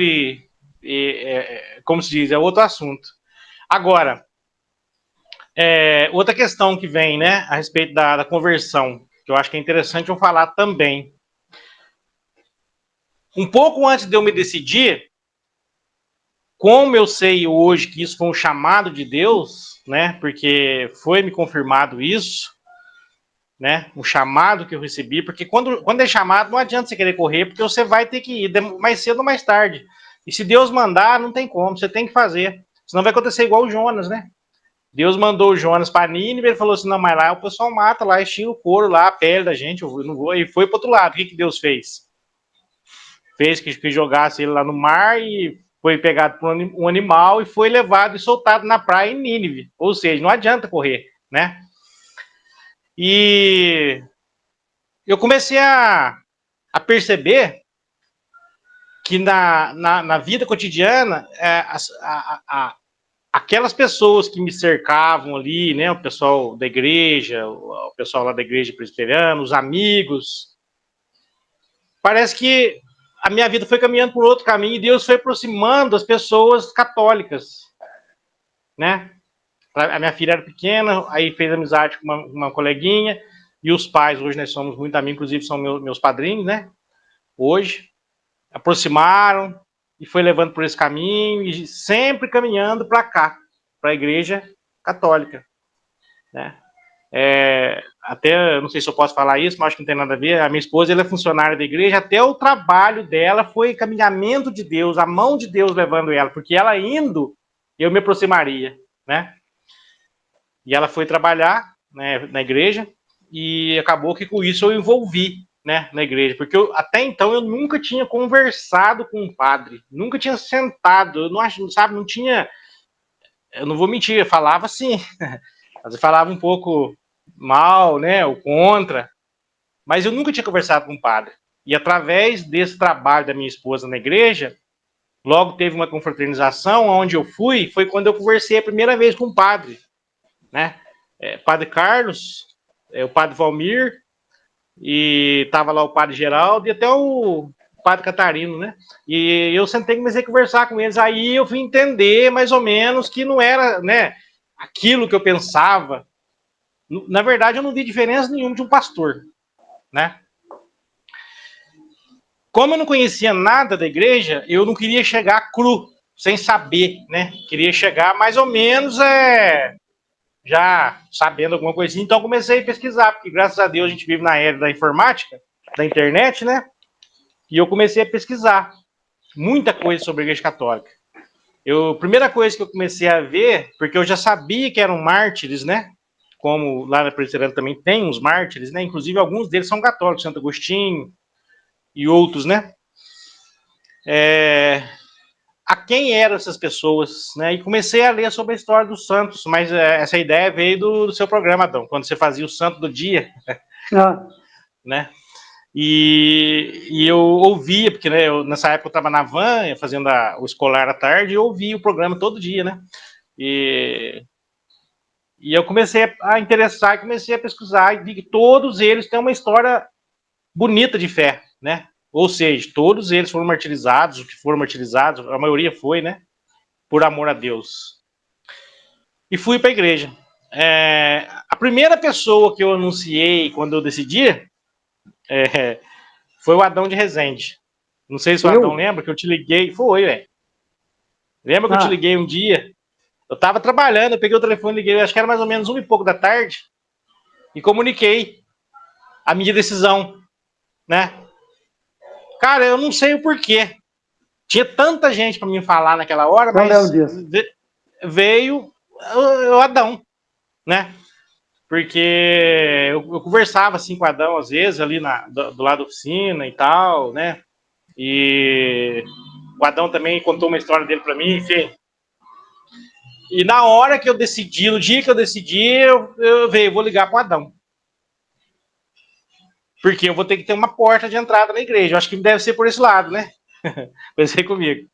como se diz, é outro assunto. Agora, outra questão que vem, né, a respeito da conversão, que eu acho que é interessante eu falar também. Um pouco antes de eu me decidir, como eu sei hoje que isso foi um chamado de Deus, né, porque foi me confirmado isso, né, um chamado que eu recebi, porque quando é chamado não adianta você querer correr, porque você vai ter que ir mais cedo ou mais tarde. E se Deus mandar, não tem como, você tem que fazer. Senão vai acontecer igual o Jonas, né? Deus mandou o Jonas para Nínive, ele falou assim, não, mas lá o pessoal mata, lá estira o couro, lá a pele da gente, eu não vou. E foi para outro lado. O que Deus fez? Fez que jogasse ele lá no mar e foi pegado por um animal e foi levado e soltado na praia em Nínive. Ou seja, não adianta correr, né? E eu comecei a perceber que na vida cotidiana, aquelas pessoas que me cercavam ali, né, o pessoal da igreja, o pessoal lá da igreja presbiteriana, os amigos, parece que a minha vida foi caminhando por outro caminho e Deus foi aproximando as pessoas católicas, né? A minha filha era pequena, aí fez amizade com uma coleguinha, e os pais, hoje nós somos muito amigos, inclusive são meus padrinhos, né? Hoje, aproximaram e foi levando por esse caminho e sempre caminhando para cá, para a igreja católica, né? Até, não sei se eu posso falar isso, mas acho que não tem nada a ver, a minha esposa, ela é funcionária da igreja, até o trabalho dela foi caminhamento de Deus, a mão de Deus levando ela, porque ela indo, eu me aproximaria, né? E ela foi trabalhar, né, na igreja, e acabou que com isso eu envolvi, né, na igreja, porque até então eu nunca tinha conversado com um padre, nunca tinha sentado, eu não acho, sabe, não tinha, eu não vou mentir, eu falava assim, eu falava um pouco mal, né, ou contra, mas eu nunca tinha conversado com um padre. E através desse trabalho da minha esposa na igreja, logo teve uma confraternização, onde eu fui, foi quando eu conversei a primeira vez com um padre, né, Padre Carlos, o Padre Valmir, e tava lá o padre Geraldo e até o padre Catarino, né? E eu sentei e comecei a conversar com eles. Aí eu fui entender mais ou menos que não era, né, aquilo que eu pensava. Na verdade, eu não vi diferença nenhuma de um pastor, né? Como eu não conhecia nada da igreja, eu não queria chegar cru, sem saber, né? Queria chegar mais ou menos já sabendo alguma coisinha. Então comecei a pesquisar, porque graças a Deus a gente vive na era da informática, da internet, né? E eu comecei a pesquisar muita coisa sobre a Igreja Católica. Primeira coisa que eu comecei a ver, porque eu já sabia que eram mártires, né? Como lá na Presbiteriana também tem uns mártires, né? Inclusive alguns deles são católicos, Santo Agostinho e outros, né? A quem eram essas pessoas, né? E comecei a ler sobre a história dos santos, mas essa ideia veio do seu programa, Adão, quando você fazia o Santo do Dia, né? E eu ouvia, porque né, nessa época eu estava na van, fazendo o escolar à tarde, e eu ouvia o programa todo dia, né? E eu comecei a interessar, comecei a pesquisar, e vi que todos eles têm uma história bonita de fé, né? Ou seja, todos eles foram martirizados, os que foram martirizados, a maioria foi, né? Por amor a Deus. E fui para a igreja. A primeira pessoa que eu anunciei quando eu decidi foi o Adão de Resende. Não sei se o Adão lembra que eu te liguei. Foi, velho. Lembra que eu te liguei um dia? Eu tava trabalhando, eu peguei o telefone, liguei, acho que era mais ou menos 1h pouco da tarde, e comuniquei a minha decisão, né? Cara, eu não sei o porquê. Tinha tanta gente para me falar naquela hora, mas veio o Adão, né? Porque eu conversava assim com o Adão às vezes ali do lado da oficina e tal, né? E o Adão também contou uma história dele para mim, enfim. E na hora que eu decidi, no dia que eu decidi, eu vou ligar para o Adão. Porque eu vou ter que ter uma porta de entrada na igreja. Eu acho que deve ser por esse lado, né? Pensei comigo.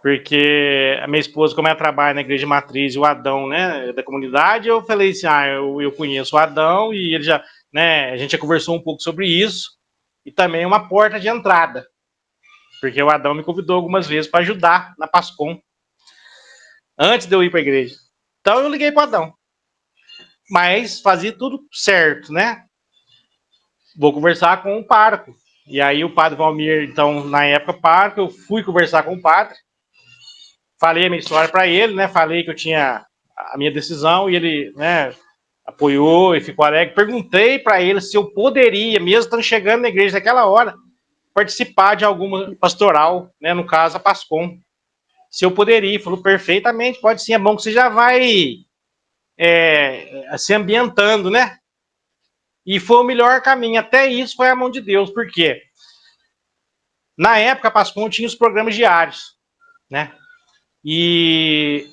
Porque a minha esposa, como ela trabalha na igreja matriz, e o Adão, né, da comunidade, eu falei assim, eu conheço o Adão e ele já, né, a gente já conversou um pouco sobre isso. E também uma porta de entrada. Porque o Adão me convidou algumas vezes para ajudar na Pascom. Antes de eu ir para a igreja. Então eu liguei para o Adão. Mas fazia tudo certo, né? Vou conversar com o pároco. E aí o padre Valmir, então, na época pároco, eu fui conversar com o padre. Falei a minha história para ele, né? Falei que eu tinha a minha decisão e ele, né, apoiou e ficou alegre. Perguntei para ele se eu poderia, mesmo estando chegando na igreja naquela hora, participar de alguma pastoral, né? No caso, a Pascom. Se eu poderia. Ele falou, perfeitamente, pode sim. É bom que você já vai se ambientando, né? E foi o melhor caminho. Até isso foi a mão de Deus. Por quê? Na época, a Pascom tinha os programas diários, né? E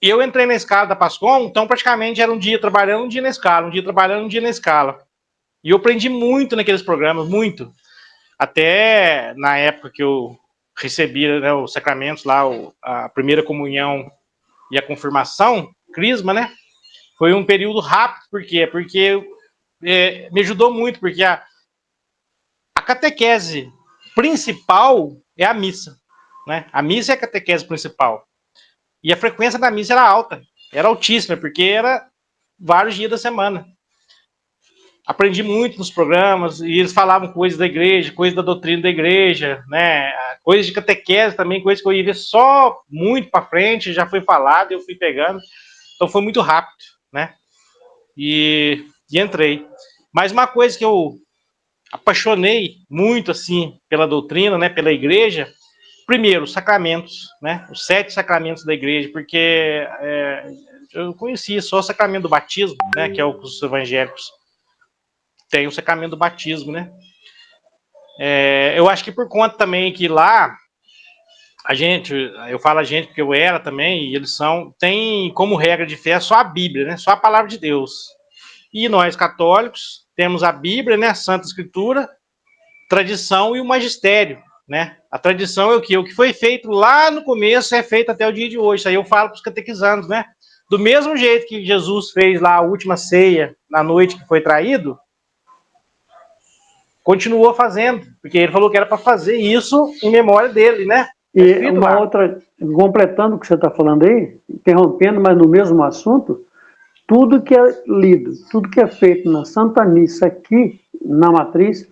eu entrei na escala da Pascom, então praticamente era um dia trabalhando, um dia na escala, um dia trabalhando, um dia na escala. E eu aprendi muito naqueles programas, muito. Até na época que eu recebi, né, os sacramentos lá, a primeira comunhão e a confirmação, crisma, né? Foi um período rápido, por quê? Porque me ajudou muito, porque a catequese principal é a missa, né? A missa é a catequese principal. E a frequência da missa era alta, era altíssima, porque era vários dias da semana. Aprendi muito nos programas, e eles falavam coisas da igreja, coisas da doutrina da igreja, né? Coisas de catequese também, coisas que eu ia ver só muito para frente, já foi falado, eu fui pegando. Então foi muito rápido, né? E entrei. Mas uma coisa que eu apaixonei muito, assim, pela doutrina, né, pela igreja, primeiro, os sacramentos, né, os 7 sacramentos da igreja, porque eu conhecia só o sacramento do batismo, né, que é o que os evangélicos têm, o sacramento do batismo, né. Eu acho que por conta também que lá, eu falo a gente porque eu era também, e eles tem como regra de fé só a Bíblia, né, só a palavra de Deus. E nós, católicos, temos a Bíblia, né, a Santa Escritura, tradição e o magistério, né? A tradição é o que? O que foi feito lá no começo é feito até o dia de hoje. Isso aí eu falo para os catequizandos, né? Do mesmo jeito que Jesus fez lá a última ceia, na noite que foi traído, continuou fazendo, porque ele falou que era para fazer isso em memória dele, né? E uma outra, completando o que você está falando aí, interrompendo, mas no mesmo assunto, tudo que é lido, tudo que é feito na Santa Missa aqui, na Matriz,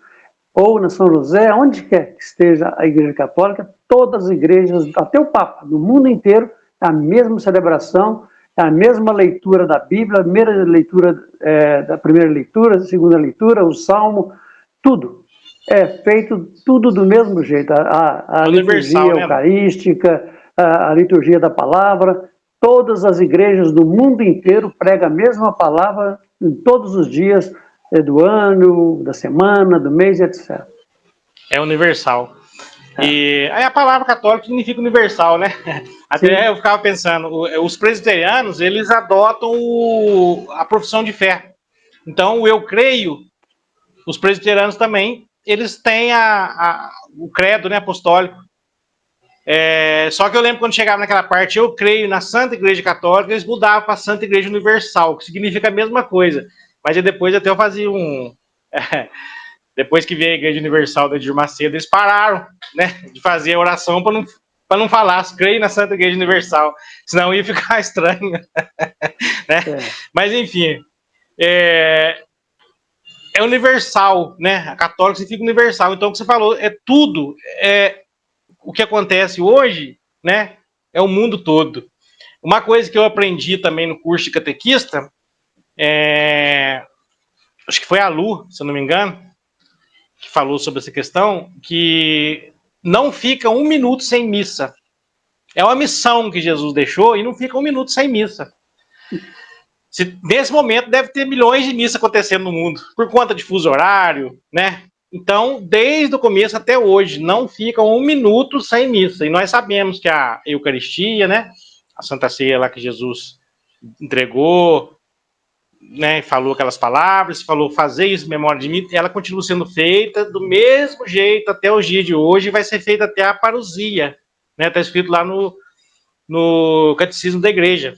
ou na São José, onde quer que esteja a Igreja Católica, todas as igrejas, até o Papa, do mundo inteiro, é a mesma celebração, é a mesma leitura da Bíblia, a primeira leitura, da primeira leitura, a segunda leitura, o Salmo, tudo. É feito tudo do mesmo jeito. A liturgia eucarística, a liturgia da palavra, todas as igrejas do mundo inteiro pregam a mesma palavra em todos os dias do ano, da semana, do mês, etc. É universal. E aí a palavra católica significa universal, né? Até Sim. Eu ficava pensando, os presbiterianos, eles adotam a profissão de fé. Então, eu creio, os presbiterianos também, eles têm o credo, né, apostólico. Só que eu lembro quando chegava naquela parte, eu creio na Santa Igreja Católica, eles mudavam para a Santa Igreja Universal, que significa a mesma coisa. Mas aí depois até eu fazia depois que veio a Igreja Universal da Edir Macedo, eles pararam, né, de fazer a oração para não falar, creio na Santa Igreja Universal, senão ia ficar estranho. Né? Mas enfim, é universal, né? A católica significa universal. Então, o que você falou é tudo. O que acontece hoje, né? É o mundo todo. Uma coisa que eu aprendi também no curso de catequista, acho que foi a Lu, se eu não me engano, que falou sobre essa questão, que não fica um minuto sem missa. É uma missão que Jesus deixou e não fica um minuto sem missa. Nesse momento deve ter milhões de missas acontecendo no mundo, por conta de fuso horário, né? Então, desde o começo até hoje, não fica um minuto sem missa. E nós sabemos que a Eucaristia, né? A Santa Ceia lá que Jesus entregou, né? Falou aquelas palavras, falou fazer isso em memória de mim, ela continua sendo feita do mesmo jeito até os dias de hoje e vai ser feita até a parousia, né? Está escrito lá no Catecismo da Igreja.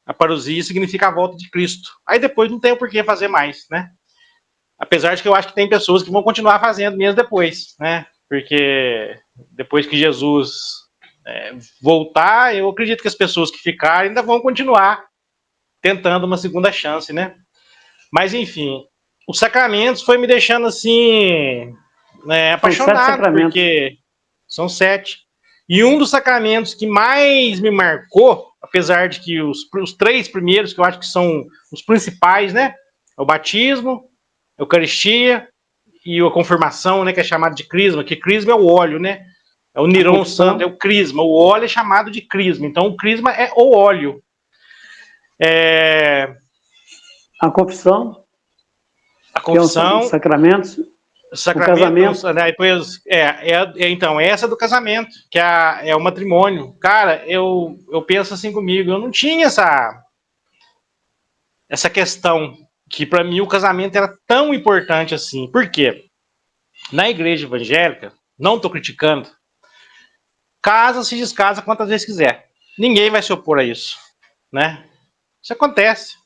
A parousia significa a volta de Cristo. Aí depois não tem o porquê fazer mais, né? Apesar de que eu acho que tem pessoas que vão continuar fazendo mesmo depois, né? Porque depois que Jesus voltar, eu acredito que as pessoas que ficarem ainda vão continuar tentando uma segunda chance, né? Mas enfim, os sacramentos foi me deixando assim, apaixonado, porque são 7. E um dos sacramentos que mais me marcou, apesar de que os 3 primeiros, que eu acho que são os principais, né? É o batismo, a Eucaristia e a confirmação, né? Que é chamado de crisma, que crisma é o óleo, né? É o nirão santo, é o crisma. O óleo é chamado de crisma. Então, o crisma é o óleo. A confissão. A confissão. Que é sacramentos. Sacramento, casamento. Né, depois, então, essa do casamento, que é o matrimônio. Cara, eu penso assim comigo, eu não tinha essa questão, que para mim o casamento era tão importante assim. Por quê? Na igreja evangélica, não estou criticando, casa se descasa quantas vezes quiser. Ninguém vai se opor a isso, né? Isso acontece.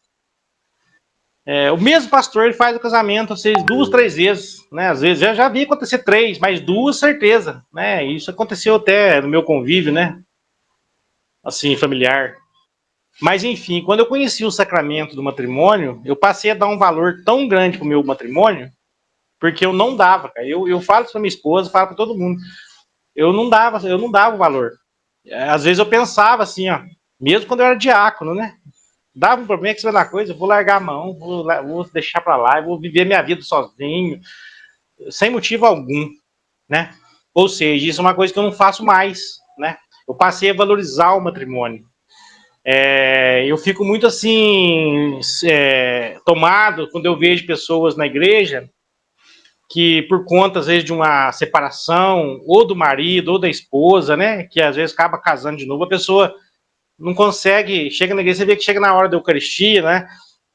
O mesmo pastor ele faz o casamento, às vezes 2, 3 vezes, né? Às vezes eu já vi acontecer 3, mas 2, certeza, né? Isso aconteceu até no meu convívio, né? Assim, familiar. Mas enfim, quando eu conheci o sacramento do matrimônio, eu passei a dar um valor tão grande pro meu matrimônio, porque eu não dava, cara. Eu falo isso pra minha esposa, falo pra todo mundo. Eu não dava o valor. Às vezes eu pensava assim, ó, mesmo quando eu era diácono, né? Dava um problema que você vai na coisa, eu vou largar a mão, vou deixar pra lá, eu vou viver minha vida sozinho, sem motivo algum, né? Ou seja, isso é uma coisa que eu não faço mais, né? Eu passei a valorizar o matrimônio. Eu fico muito assim, tomado quando eu vejo pessoas na igreja que por conta, às vezes, de uma separação, ou do marido, ou da esposa, né? Que às vezes acaba casando de novo, a pessoa não consegue, chega na igreja, você vê que chega na hora da Eucaristia, né?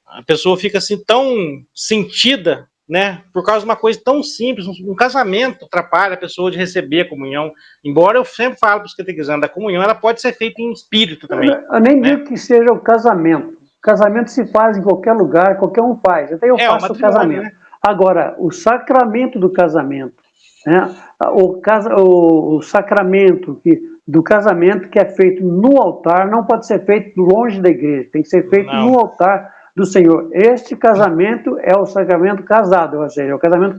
A pessoa fica assim tão sentida, né? Por causa de uma coisa tão simples, um casamento atrapalha a pessoa de receber a comunhão. Embora eu sempre falo para os catequizandos, a comunhão ela pode ser feita em espírito também. Eu nem digo que seja o casamento. O casamento se faz em qualquer lugar, qualquer um faz. Até eu faço o casamento. Né? Agora, o sacramento do casamento, né? O sacramento do casamento que é feito no altar não pode ser feito longe da igreja, tem que ser feito no altar do Senhor. Este casamento é o sacramento casado, ou seja, é o casamento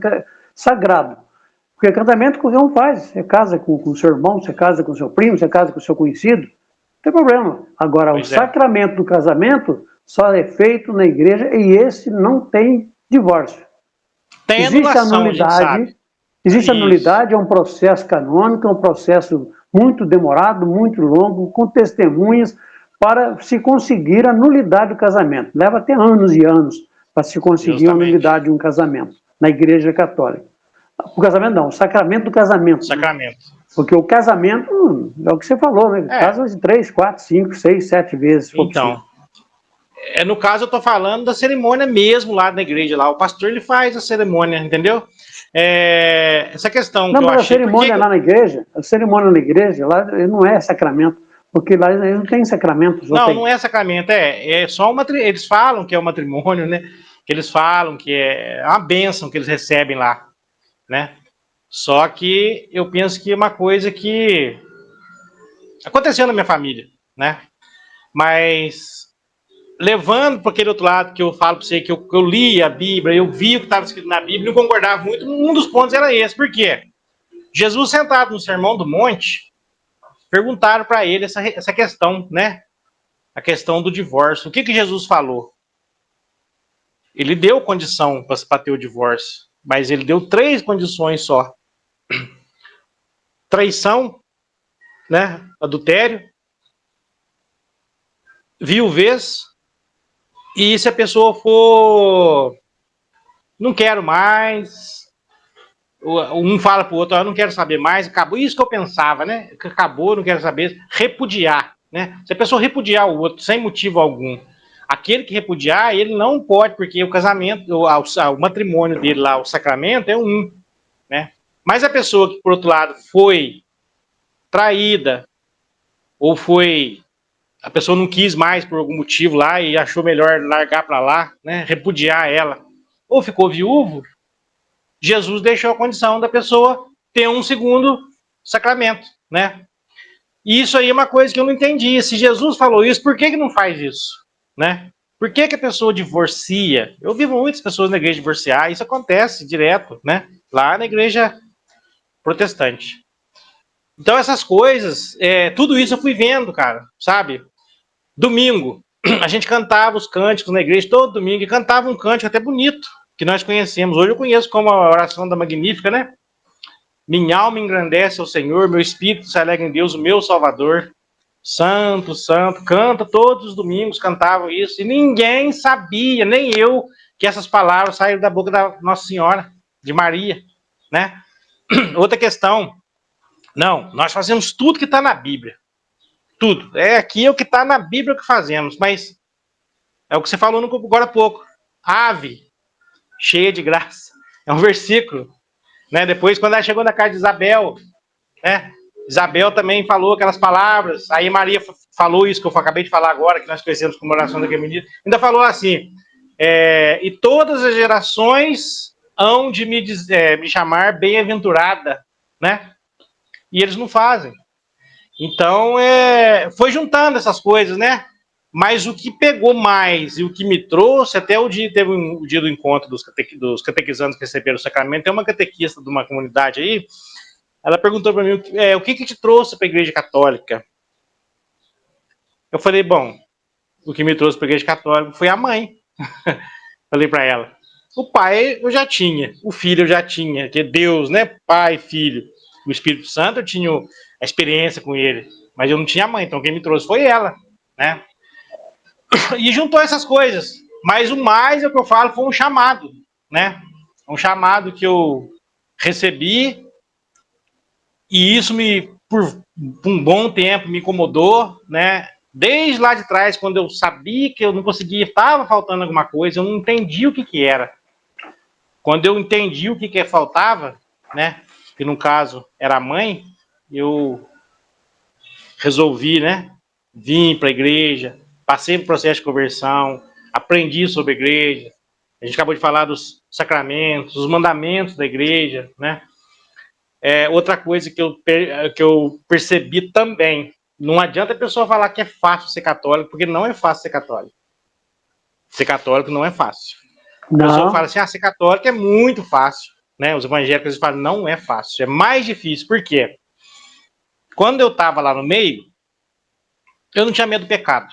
sagrado. Porque casamento qualquer um faz. Você casa com o seu irmão, você casa com o seu primo, você casa com o seu conhecido. Não tem problema. Agora, o sacramento do casamento só é feito na igreja e esse não tem divórcio. Tem existe anulação, anulidade. Existe anulidade, é um processo canônico, é um processo muito demorado, muito longo, com testemunhas, para se conseguir a nulidade do casamento. Leva até anos e anos para se conseguir a nulidade de um casamento na Igreja Católica. O casamento não, o sacramento do casamento. Sacramento. Né? Porque o casamento é o que você falou, né? Casa de 3, 4, 5, 6, 7 vezes. Então, no caso eu estou falando da cerimônia mesmo lá na igreja. Lá. O pastor ele faz a cerimônia, entendeu? Essa questão não, que eu mas achei... a cerimônia lá na igreja, lá não é sacramento. Porque lá eles não tem sacramento. Não é sacramento, é só uma... Eles falam que é um matrimônio, né? Que eles falam que é uma bênção que eles recebem lá, né? Só que eu penso que é uma coisa que aconteceu na minha família, né? Mas levando para aquele outro lado que eu falo para você, que eu li a Bíblia, eu vi o que estava escrito na Bíblia, não concordava muito, um dos pontos era esse. Por quê? Jesus sentado no Sermão do Monte, perguntaram para ele essa questão, né? A questão do divórcio. O que Jesus falou? Ele deu condição para ter o divórcio, mas ele deu 3 condições só. Traição, né? Adultério, viuvez, e se a pessoa for não quero mais, um fala pro outro, eu não quero saber mais, acabou, isso que eu pensava, né? Acabou, não quero saber, repudiar, né? Se a pessoa repudiar o outro sem motivo algum, aquele que repudiar, ele não pode, porque o casamento, o matrimônio dele lá, o sacramento é um, né? Mas a pessoa que, por outro lado, foi traída, ou a pessoa não quis mais por algum motivo lá e achou melhor largar para lá, né? Repudiar ela, ou ficou viúvo, Jesus deixou a condição da pessoa ter um segundo sacramento, né? E isso aí é uma coisa que eu não entendi. Se Jesus falou isso, por que não faz isso, né? Por que a pessoa divorcia? Eu vi muitas pessoas na igreja divorciar, isso acontece direto, né? Lá na igreja protestante. Então essas coisas, tudo isso eu fui vendo, cara, sabe? Domingo, a gente cantava os cânticos na igreja todo domingo, e cantava um cântico até bonito, que nós conhecemos. Hoje eu conheço como a oração da Magnífica, né? Minha alma engrandece ao Senhor, meu espírito se alegra em Deus, o meu Salvador. Santo, santo, canta todos os domingos, cantavam isso, e ninguém sabia, nem eu, que essas palavras saíram da boca da Nossa Senhora, de Maria, né? Outra questão, não, nós fazemos tudo que está na Bíblia, tudo, aqui é o que está na Bíblia que fazemos, mas é o que você falou agora há pouco, ave, cheia de graça, é um versículo, né? Depois, quando ela chegou na casa de Isabel, né? Isabel também falou aquelas palavras, aí Maria falou isso que eu acabei de falar agora, que nós conhecemos como oração daquele menino, ainda falou assim, e todas as gerações hão de me chamar bem-aventurada, né? E eles não fazem. Então, foi juntando essas coisas, né? Mas o que pegou mais e o que me trouxe, até o dia, teve o dia do encontro dos catequizandos que receberam o sacramento, tem uma catequista de uma comunidade aí, ela perguntou para mim, o que te trouxe para a Igreja Católica? Eu falei, bom, o que me trouxe para a Igreja Católica foi a mãe. Falei para ela. O pai eu já tinha, o filho eu já tinha, que é Deus, né? Pai, filho. O Espírito Santo eu tinha a experiência com ele, mas eu não tinha mãe, então quem me trouxe foi ela, né? E juntou essas coisas. Mas o mais, é o que eu falo, foi um chamado, né? Um chamado que eu recebi, e isso por um bom tempo me incomodou, né? Desde lá de trás, quando eu sabia que eu não conseguia, estava faltando alguma coisa, eu não entendi o que era. Quando eu entendi o que faltava, né? Que no caso era a mãe, eu resolvi, né? Vim para a igreja, passei por processo de conversão, aprendi sobre a igreja. A gente acabou de falar dos sacramentos, os mandamentos da igreja, né? Outra coisa que eu percebi também, não adianta a pessoa falar que é fácil ser católico, porque não é fácil ser católico. Ser católico não é fácil. A pessoa fala assim, ser católico é muito fácil, né? Os evangélicos eles falam, não é fácil, é mais difícil. Por quê? Quando eu estava lá no meio, eu não tinha medo do pecado.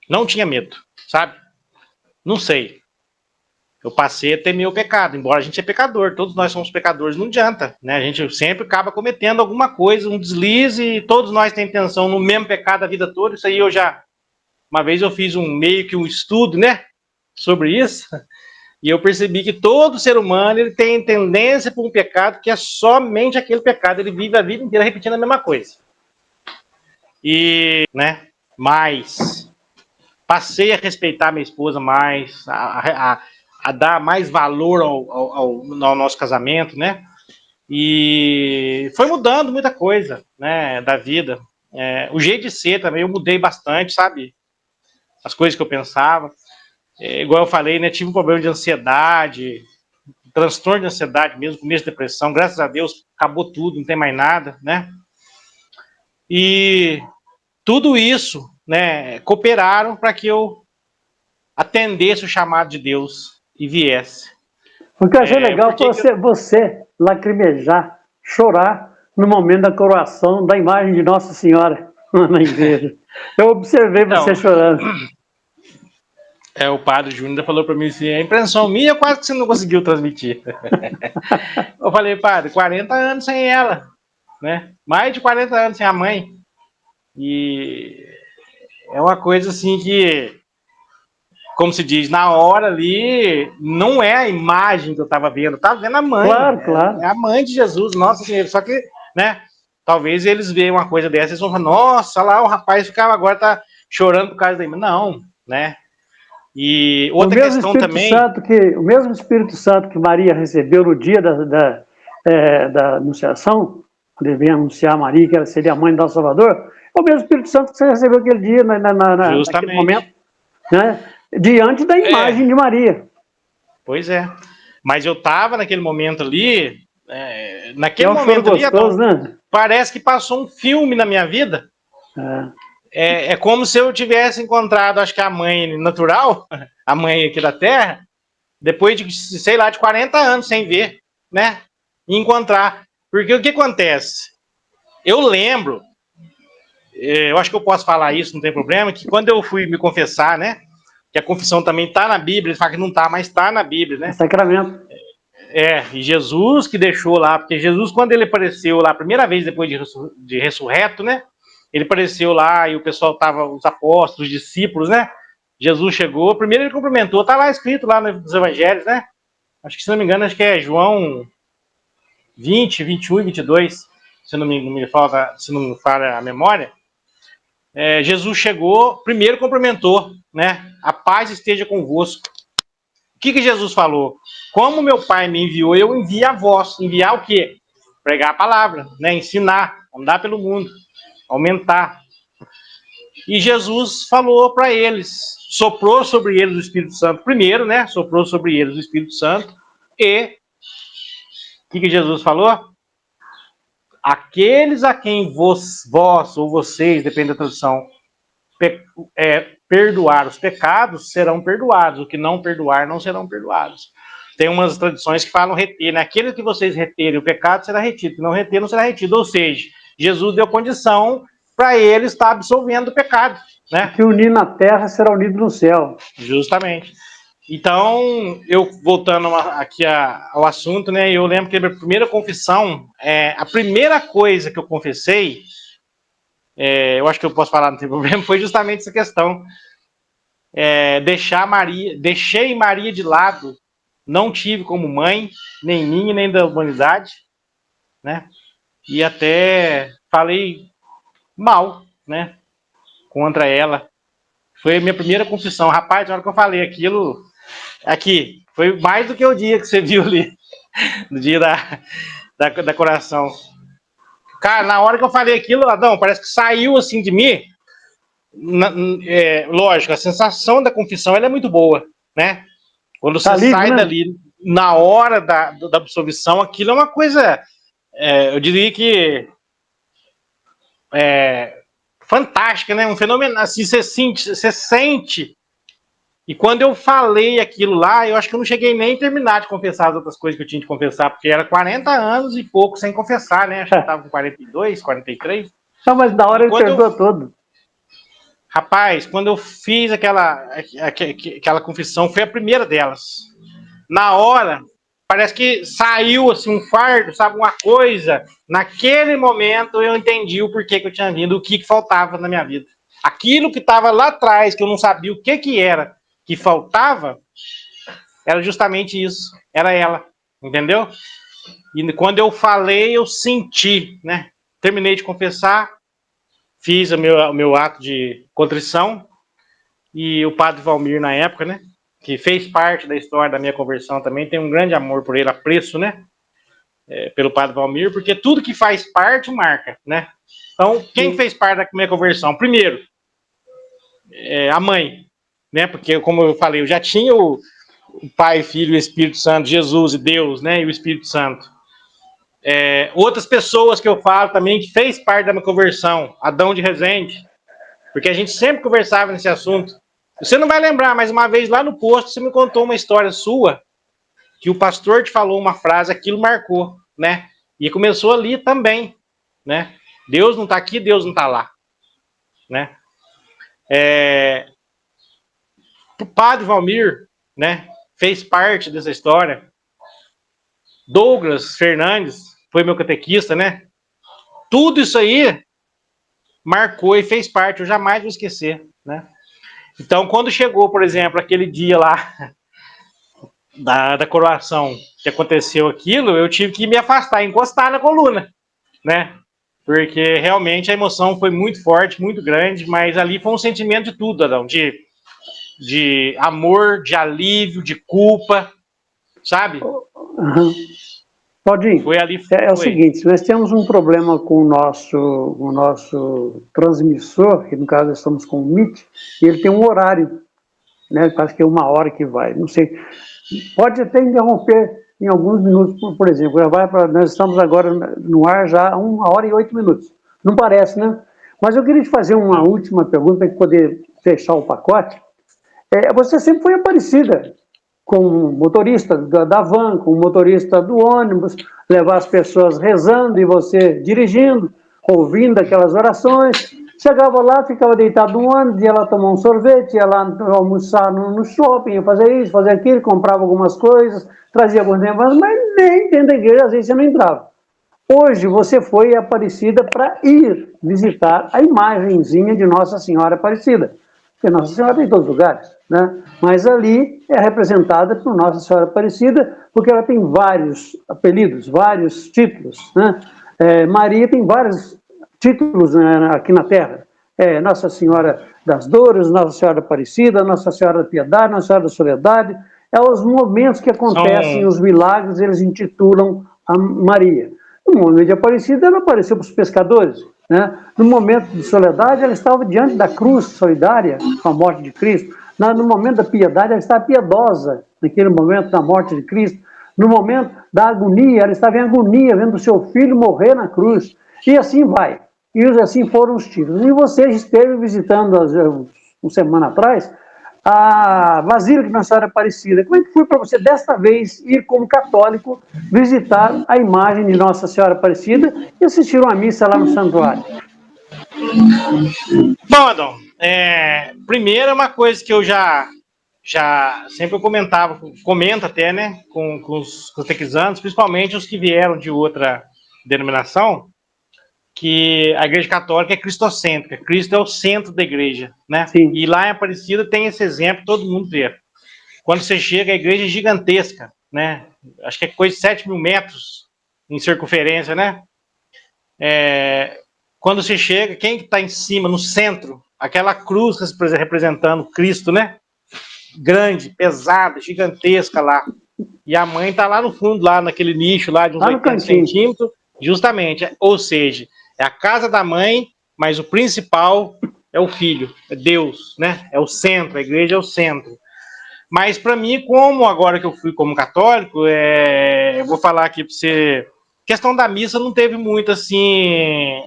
Não tinha medo, sabe? Não sei. Eu passei a temer o pecado, embora a gente é pecador, todos nós somos pecadores, não adianta, né? A gente sempre acaba cometendo alguma coisa, um deslize, e todos nós temos intenção no mesmo pecado a vida toda. Isso aí uma vez eu fiz meio que um estudo, né, sobre isso, e eu percebi que todo ser humano ele tem tendência para um pecado que é somente aquele pecado, ele vive a vida inteira repetindo a mesma coisa. E, né, mas passei a respeitar minha esposa mais, a dar mais valor ao nosso casamento, né? E foi mudando muita coisa, né, da vida. O jeito de ser também, eu mudei bastante, sabe? As coisas que eu pensava. Igual eu falei, né, tive um problema de ansiedade, transtorno de ansiedade mesmo, começo de depressão. Graças a Deus, acabou tudo, não tem mais nada, né? E tudo isso, né, cooperaram para que eu atendesse o chamado de Deus e viesse. O que eu achei legal foi você lacrimejar, chorar no momento da coroação da imagem de Nossa Senhora na igreja. Eu observei você chorando. O padre Júnior falou para mim assim, a impressão minha quase que você não conseguiu transmitir. Eu falei, padre, 40 anos sem ela, né? Mais de 40 anos sem a mãe. E é uma coisa assim que, como se diz, na hora ali, não é a imagem que eu estava vendo, eu estava vendo a mãe. Claro. É a mãe de Jesus, Nossa Senhora. Só que, né, talvez eles vejam uma coisa dessa, eles vão falar, nossa, lá o rapaz ficava agora, tá chorando por causa da irmã. Não, né? E outra questão também... O mesmo Espírito Santo que Maria recebeu no dia da anunciação, quando ele veio anunciar a Maria, que ela seria a mãe do nosso Salvador, é o mesmo Espírito Santo que você recebeu aquele dia, naquele momento, né? Diante da imagem de Maria. Pois é. Mas eu estava naquele momento ali, naquele momento ali, gostoso, né? Parece que passou um filme na minha vida. É como se eu tivesse encontrado, acho que a mãe natural, a mãe aqui da Terra, depois de, sei lá, de 40 anos sem ver, né? E encontrar. Porque o que acontece? Eu lembro, eu acho que eu posso falar isso, não tem problema, que quando eu fui me confessar, né? Que a confissão também está na Bíblia, eles falam que não está, mas está na Bíblia, né? Sacramento. E Jesus que deixou lá, porque Jesus, quando ele apareceu lá, a primeira vez depois de ressurreto, né? Ele apareceu lá e o pessoal tava, os apóstolos, os discípulos, né? Jesus chegou, primeiro ele cumprimentou, tá lá escrito lá nos evangelhos, né? Acho que, se não me engano, acho que é João 20, 21 e 22, se não me falha a memória. Jesus chegou, primeiro cumprimentou, né? A paz esteja convosco. O que Jesus falou? Como meu Pai me enviou, eu envio a vós. Enviar o quê? Pregar a palavra, né? Ensinar, andar pelo mundo, aumentar. E Jesus falou para eles, soprou sobre eles o Espírito Santo primeiro, né? Soprou sobre eles o Espírito Santo. E o que Jesus falou? Aqueles a quem vós ou vocês, depende da tradução, perdoar os pecados, serão perdoados. O que não perdoar, não serão perdoados. Tem umas tradições que falam reter, né? Aquele que vocês reterem o pecado será retido, que não reter, não será retido. Ou seja, Jesus deu condição para ele estar absolvendo o pecado, né? Que unir na terra será unido no céu. Justamente. Então, eu voltando aqui ao assunto, né? Eu lembro que a minha primeira confissão, a primeira coisa que eu confessei, eu acho que eu posso falar, não tem problema, foi justamente essa questão. Deixei Maria de lado, não tive como mãe, nem minha, nem da humanidade, né? E até falei mal, né? Contra ela. Foi a minha primeira confissão. Rapaz, na hora que eu falei aquilo, aqui, foi mais do que o dia que você viu ali, no dia da coração. Cara, na hora que eu falei aquilo, Adão, parece que saiu assim de mim. Lógico, a sensação da confissão ela é muito boa, né? Quando você sai dali, na hora da absolvição, aquilo é uma coisa, eu diria que fantástica, né? Um fenômeno assim, você sente. E quando eu falei aquilo lá, eu acho que eu não cheguei nem a terminar de confessar as outras coisas que eu tinha de confessar, porque era 40 anos e pouco sem confessar, né? Acho que eu estava com 42, 43. Não, mas na hora ele perdoa todo. Rapaz, quando eu fiz aquela confissão, foi a primeira delas. Na hora, parece que saiu assim um fardo, sabe, uma coisa. Naquele momento eu entendi o porquê que eu tinha vindo, o que faltava na minha vida. Aquilo que estava lá atrás, que eu não sabia o que era, que faltava, era justamente isso. Era ela, entendeu? E quando eu falei, eu senti, né? Terminei de confessar, fiz o meu ato de contrição, e o padre Valmir, na época, né? Que fez parte da história da minha conversão também, tem um grande amor por ele, apreço, né? Pelo padre Valmir, porque tudo que faz parte marca, né? Então, quem fez parte da minha conversão? Primeiro, a mãe, né? Porque, como eu falei, eu já tinha o Pai, Filho e o Espírito Santo, Jesus e Deus, né? E o Espírito Santo. Outras pessoas que eu falo também que fez parte da minha conversão, Adão de Resende, porque a gente sempre conversava nesse assunto. Você não vai lembrar, mas uma vez lá no posto você me contou uma história sua, que o pastor te falou uma frase, aquilo marcou, né? E começou ali também, né? Deus não está aqui, Deus não está lá, né? O padre Valmir, né? Fez parte dessa história. Douglas Fernandes foi meu catequista, né? Tudo isso aí marcou e fez parte, eu jamais vou esquecer, né? Então, quando chegou, por exemplo, aquele dia lá da coroação, que aconteceu aquilo, eu tive que me afastar, encostar na coluna, né? Porque realmente a emoção foi muito forte, muito grande, mas ali foi um sentimento de tudo, Adão, de amor, de alívio, de culpa, sabe? Uhum. Claudinho, Foi ali, o seguinte, nós temos um problema com o nosso transmissor, que no caso estamos com o Meet, e ele tem um horário, né? Acho que é 1 hora que vai, não sei. Pode até interromper em alguns minutos, por exemplo. Nós estamos agora no ar já há 1 hora e 8 minutos. Não parece, né? Mas eu queria te fazer uma última pergunta para poder fechar o pacote. Você sempre foi Aparecida, com o motorista da van, com o motorista do ônibus, levar as pessoas rezando e você dirigindo, ouvindo aquelas orações. Chegava lá, ficava deitado no ônibus, ia lá tomar um sorvete, ia lá almoçar no shopping, ia fazer isso, fazer aquilo, comprava algumas coisas, trazia alguns lembranças, mas nem dentro da igreja, às vezes você não entrava. Hoje você foi Aparecida para ir visitar a imagenzinha de Nossa Senhora Aparecida. Porque Nossa Senhora tem em todos os lugares, né? Mas ali é representada por Nossa Senhora Aparecida, porque ela tem vários apelidos, vários títulos, né? Maria tem vários títulos, né, aqui na Terra. Nossa Senhora das Dores, Nossa Senhora Aparecida, Nossa Senhora da Piedade, Nossa Senhora da Soledade. Os momentos que acontecem, os milagres, eles intitulam a Maria. No momento de Aparecida, ela apareceu para os pescadores, né? No momento de soledade, ela estava diante da cruz solidária com a morte de Cristo. No momento da piedade, ela estava piedosa naquele momento da morte de Cristo. No momento da agonia, ela estava em agonia, vendo o seu filho morrer na cruz. E assim vai. E assim foram os títulos. E você esteve visitando, uma semana atrás, a Basílica de Nossa Senhora Aparecida. Como é que foi para você, desta vez, ir como católico, visitar a imagem de Nossa Senhora Aparecida e assistir uma missa lá no santuário? Bom, Adão, primeiro é uma coisa que eu já sempre eu comento até, né, com os catequizandos, principalmente os que vieram de outra denominação, que a Igreja Católica é cristocêntrica, Cristo é o centro da igreja, né? Sim. E lá em Aparecida tem esse exemplo, todo mundo vê. Quando você chega, a igreja é gigantesca, né? Acho que é coisa de 7 mil metros em circunferência, né? Quando você chega, quem que está em cima, no centro? Aquela cruz representando Cristo, né? Grande, pesada, gigantesca lá. E a mãe está lá no fundo, lá naquele nicho lá de uns 80 centímetros, justamente. Ou seja, é a casa da mãe, mas o principal é o filho, é Deus, né? É o centro, a igreja é o centro. Mas para mim, como agora que eu fui como católico, eu vou falar aqui para você, questão da missa não teve muito assim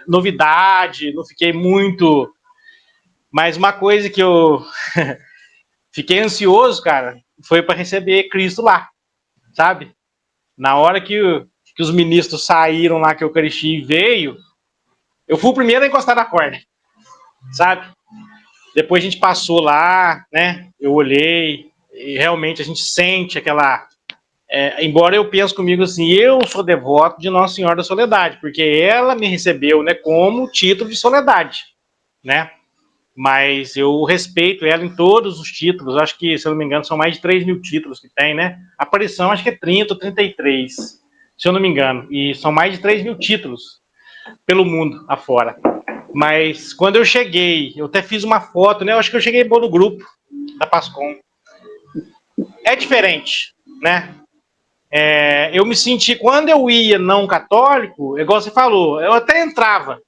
novidade, não fiquei muito. Mas uma coisa que eu fiquei ansioso, cara, foi para receber Cristo lá, sabe? Na hora que os ministros saíram lá, que a Eucaristia veio, eu fui o primeiro a encostar na corda, sabe? Depois a gente passou lá, né? Eu olhei e realmente a gente sente aquela. Embora eu pense comigo assim, eu sou devoto de Nossa Senhora da Soledade, porque ela me recebeu, né, como título de soledade, né? Mas eu respeito ela em todos os títulos. Acho que, se eu não me engano, são mais de 3 mil títulos que tem, né? A aparição acho que é 30 ou 33, se eu não me engano. E são mais de 3 mil títulos pelo mundo afora. Mas quando eu cheguei, eu até fiz uma foto, né? Eu acho que eu cheguei bom no grupo da Pascom. É diferente, né? Eu me senti, quando eu ia não católico, igual você falou, eu até entrava,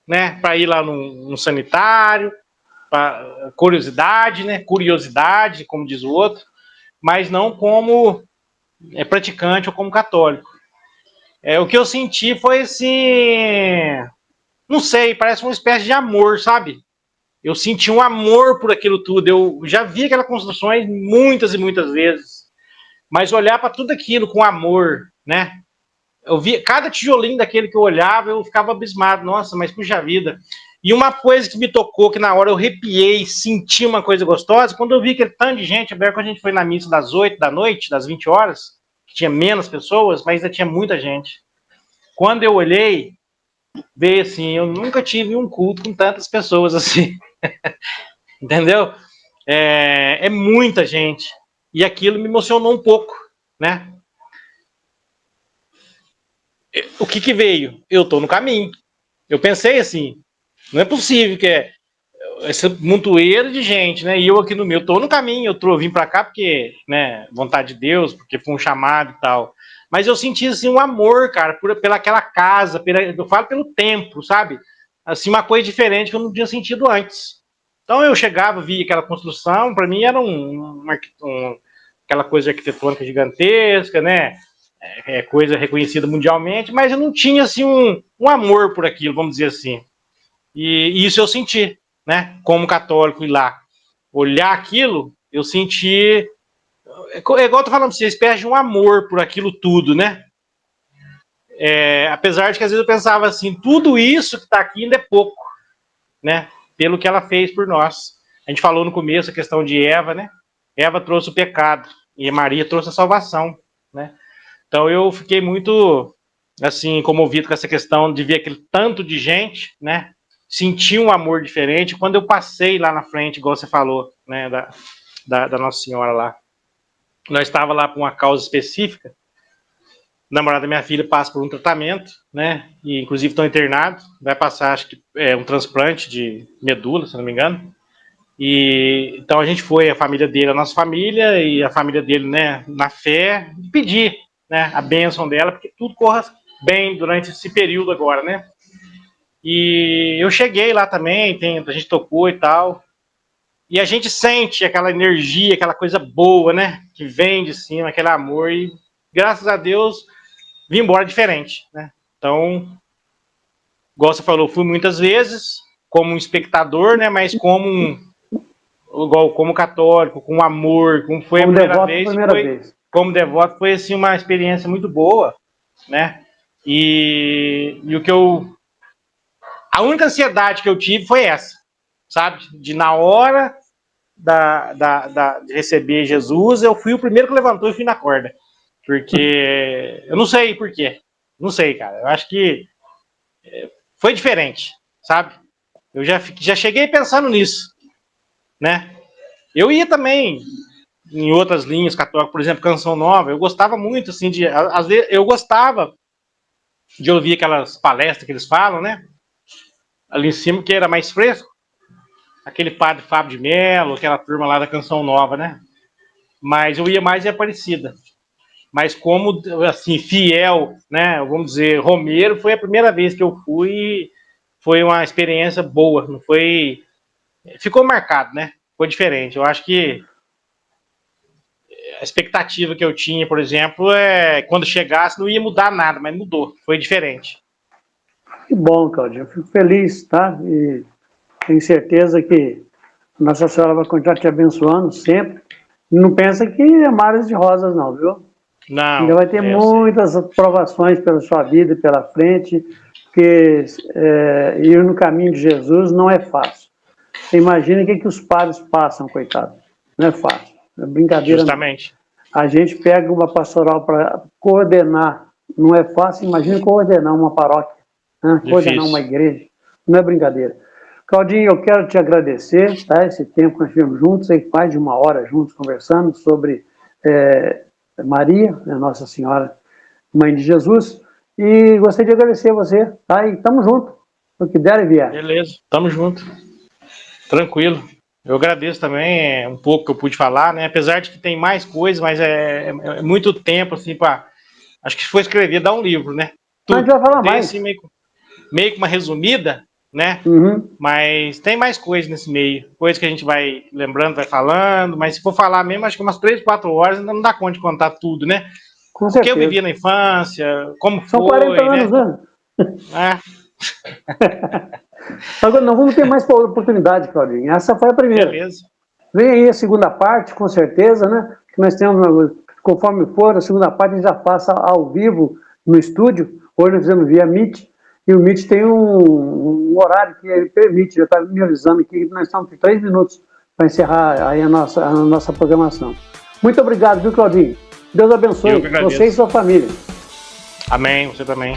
né? Para ir lá no sanitário, para curiosidade, né? Curiosidade, como diz o outro, mas não como praticante ou como católico. O que eu senti foi assim, não sei, parece uma espécie de amor, sabe? Eu senti um amor por aquilo tudo. Eu já vi aquelas construções muitas e muitas vezes, mas olhar para tudo aquilo com amor, né? Eu vi cada tijolinho daquele que eu olhava, eu ficava abismado. Nossa, mas puxa vida. E uma coisa que me tocou, que na hora eu arrepiei, senti uma coisa gostosa, quando eu vi aquele tanto de gente, quando a gente foi na missa das 8 da noite, das 20 horas, que tinha menos pessoas, mas ainda tinha muita gente. Quando eu olhei, veio assim, eu nunca tive um culto com tantas pessoas assim. Entendeu? É muita gente. E aquilo me emocionou um pouco, né? O que veio? Eu tô no caminho. Eu pensei assim, não é possível que esse montoeiro de gente, né? E eu aqui no meu, tô no caminho, eu vim para cá porque, né, vontade de Deus, porque foi um chamado e tal. Mas eu senti assim um amor, cara, pela aquela casa, eu falo pelo tempo, sabe? Assim, uma coisa diferente que eu não tinha sentido antes. Então eu chegava, via aquela construção, para mim era aquela coisa arquitetônica gigantesca, né? Coisa reconhecida mundialmente, mas eu não tinha assim um amor por aquilo, vamos dizer assim. E isso eu senti, né? Como católico ir lá olhar aquilo, eu senti. Igual eu tô falando pra vocês, perde um amor por aquilo tudo, né? Apesar de que às vezes eu pensava assim, tudo isso que tá aqui ainda é pouco, né? Pelo que ela fez por nós. A gente falou no começo a questão de Eva, né? Eva trouxe o pecado e Maria trouxe a salvação, né? Então eu fiquei muito, assim, comovido com essa questão de ver aquele tanto de gente, né? Senti um amor diferente quando eu passei lá na frente, igual você falou, né? Da Nossa Senhora lá. Nós estávamos lá por uma causa específica. A namorada da minha filha passa por um tratamento, né? E inclusive estão internados. Vai passar, acho que um transplante de medula, se não me engano. E então a gente foi, a família dele, a nossa família e a família dele, né? Na fé, pedir, né? A bênção dela, porque tudo corra bem durante esse período agora, né? E eu cheguei lá também, a gente tocou e tal. E a gente sente aquela energia, aquela coisa boa, né? Que vem de cima, aquele amor. E graças a Deus, vim embora diferente, né? Então, igual você falou, fui muitas vezes como um espectador, né? Mas como católico, com amor, como foi como a primeira vez. Como devoto, foi assim uma experiência muito boa, né? E o que a única ansiedade que eu tive foi essa, sabe? De na hora de receber Jesus, eu fui o primeiro que levantou e fui na corda. Porque eu não sei por quê. Não sei, cara. Eu acho que foi diferente, sabe? Eu já cheguei pensando nisso, né? Eu ia também em outras linhas católicas, por exemplo, Canção Nova. Eu gostava muito, assim, às vezes eu gostava de ouvir aquelas palestras que eles falam, né? Ali em cima, que era mais fresco. Aquele padre Fábio de Mello, aquela turma lá da Canção Nova, né? Mas eu ia mais em Aparecida. Mas como, assim, fiel, né? Vamos dizer, Romeiro, foi a primeira vez que eu fui e foi uma experiência boa. Não foi... Ficou marcado, né? Ficou diferente. Eu acho que a expectativa que eu tinha, por exemplo, quando chegasse não ia mudar nada, mas mudou, foi diferente. Que bom, Claudinho, eu fico feliz, tá? E tenho certeza que Nossa Senhora vai continuar te abençoando sempre. Não pensa que é mares de rosas, não, viu? Não. Ainda vai ter muitas provações pela sua vida e pela frente, porque ir no caminho de Jesus não é fácil. Você imagina o que os padres passam, coitado. Não é fácil. É brincadeira. Justamente. Não. A gente pega uma pastoral para coordenar. Não é fácil, imagina coordenar uma paróquia, né? Coordenar uma igreja. Não é brincadeira. Claudinho, eu quero te agradecer, tá? Esse tempo que nós estivemos juntos, mais de 1 hora juntos conversando sobre Maria, Nossa Senhora, Mãe de Jesus, e gostaria de agradecer a você, tá? E estamos juntos, o que der e vier. Beleza, estamos juntos. Tranquilo. Eu agradeço também um pouco que eu pude falar, né? Apesar de que tem mais coisas, mas é muito tempo, assim, para... Acho que se for escrever, dá um livro, né? Tudo. A gente vai falar mais. Assim, meio que uma resumida, né? Mas tem mais coisas nesse meio. Coisas que a gente vai lembrando, vai falando, mas se for falar mesmo, acho que umas 3, 4 horas ainda não dá conta de contar tudo, né? Com certeza. O que eu vivia na infância, como São foi, 40 anos, né? Agora, nós vamos ter mais oportunidade, Claudinho. Essa foi a primeira. Beleza. Vem aí a segunda parte, com certeza, né? Que nós temos, conforme for, a segunda parte a gente já passa ao vivo no estúdio. Hoje nós fizemos via Meet. E o Meet tem um horário que ele permite, já está me avisando aqui, que nós estamos com 3 minutos para encerrar aí a nossa programação. Muito obrigado, viu, Claudinho? Deus abençoe você e sua família. Amém, você também.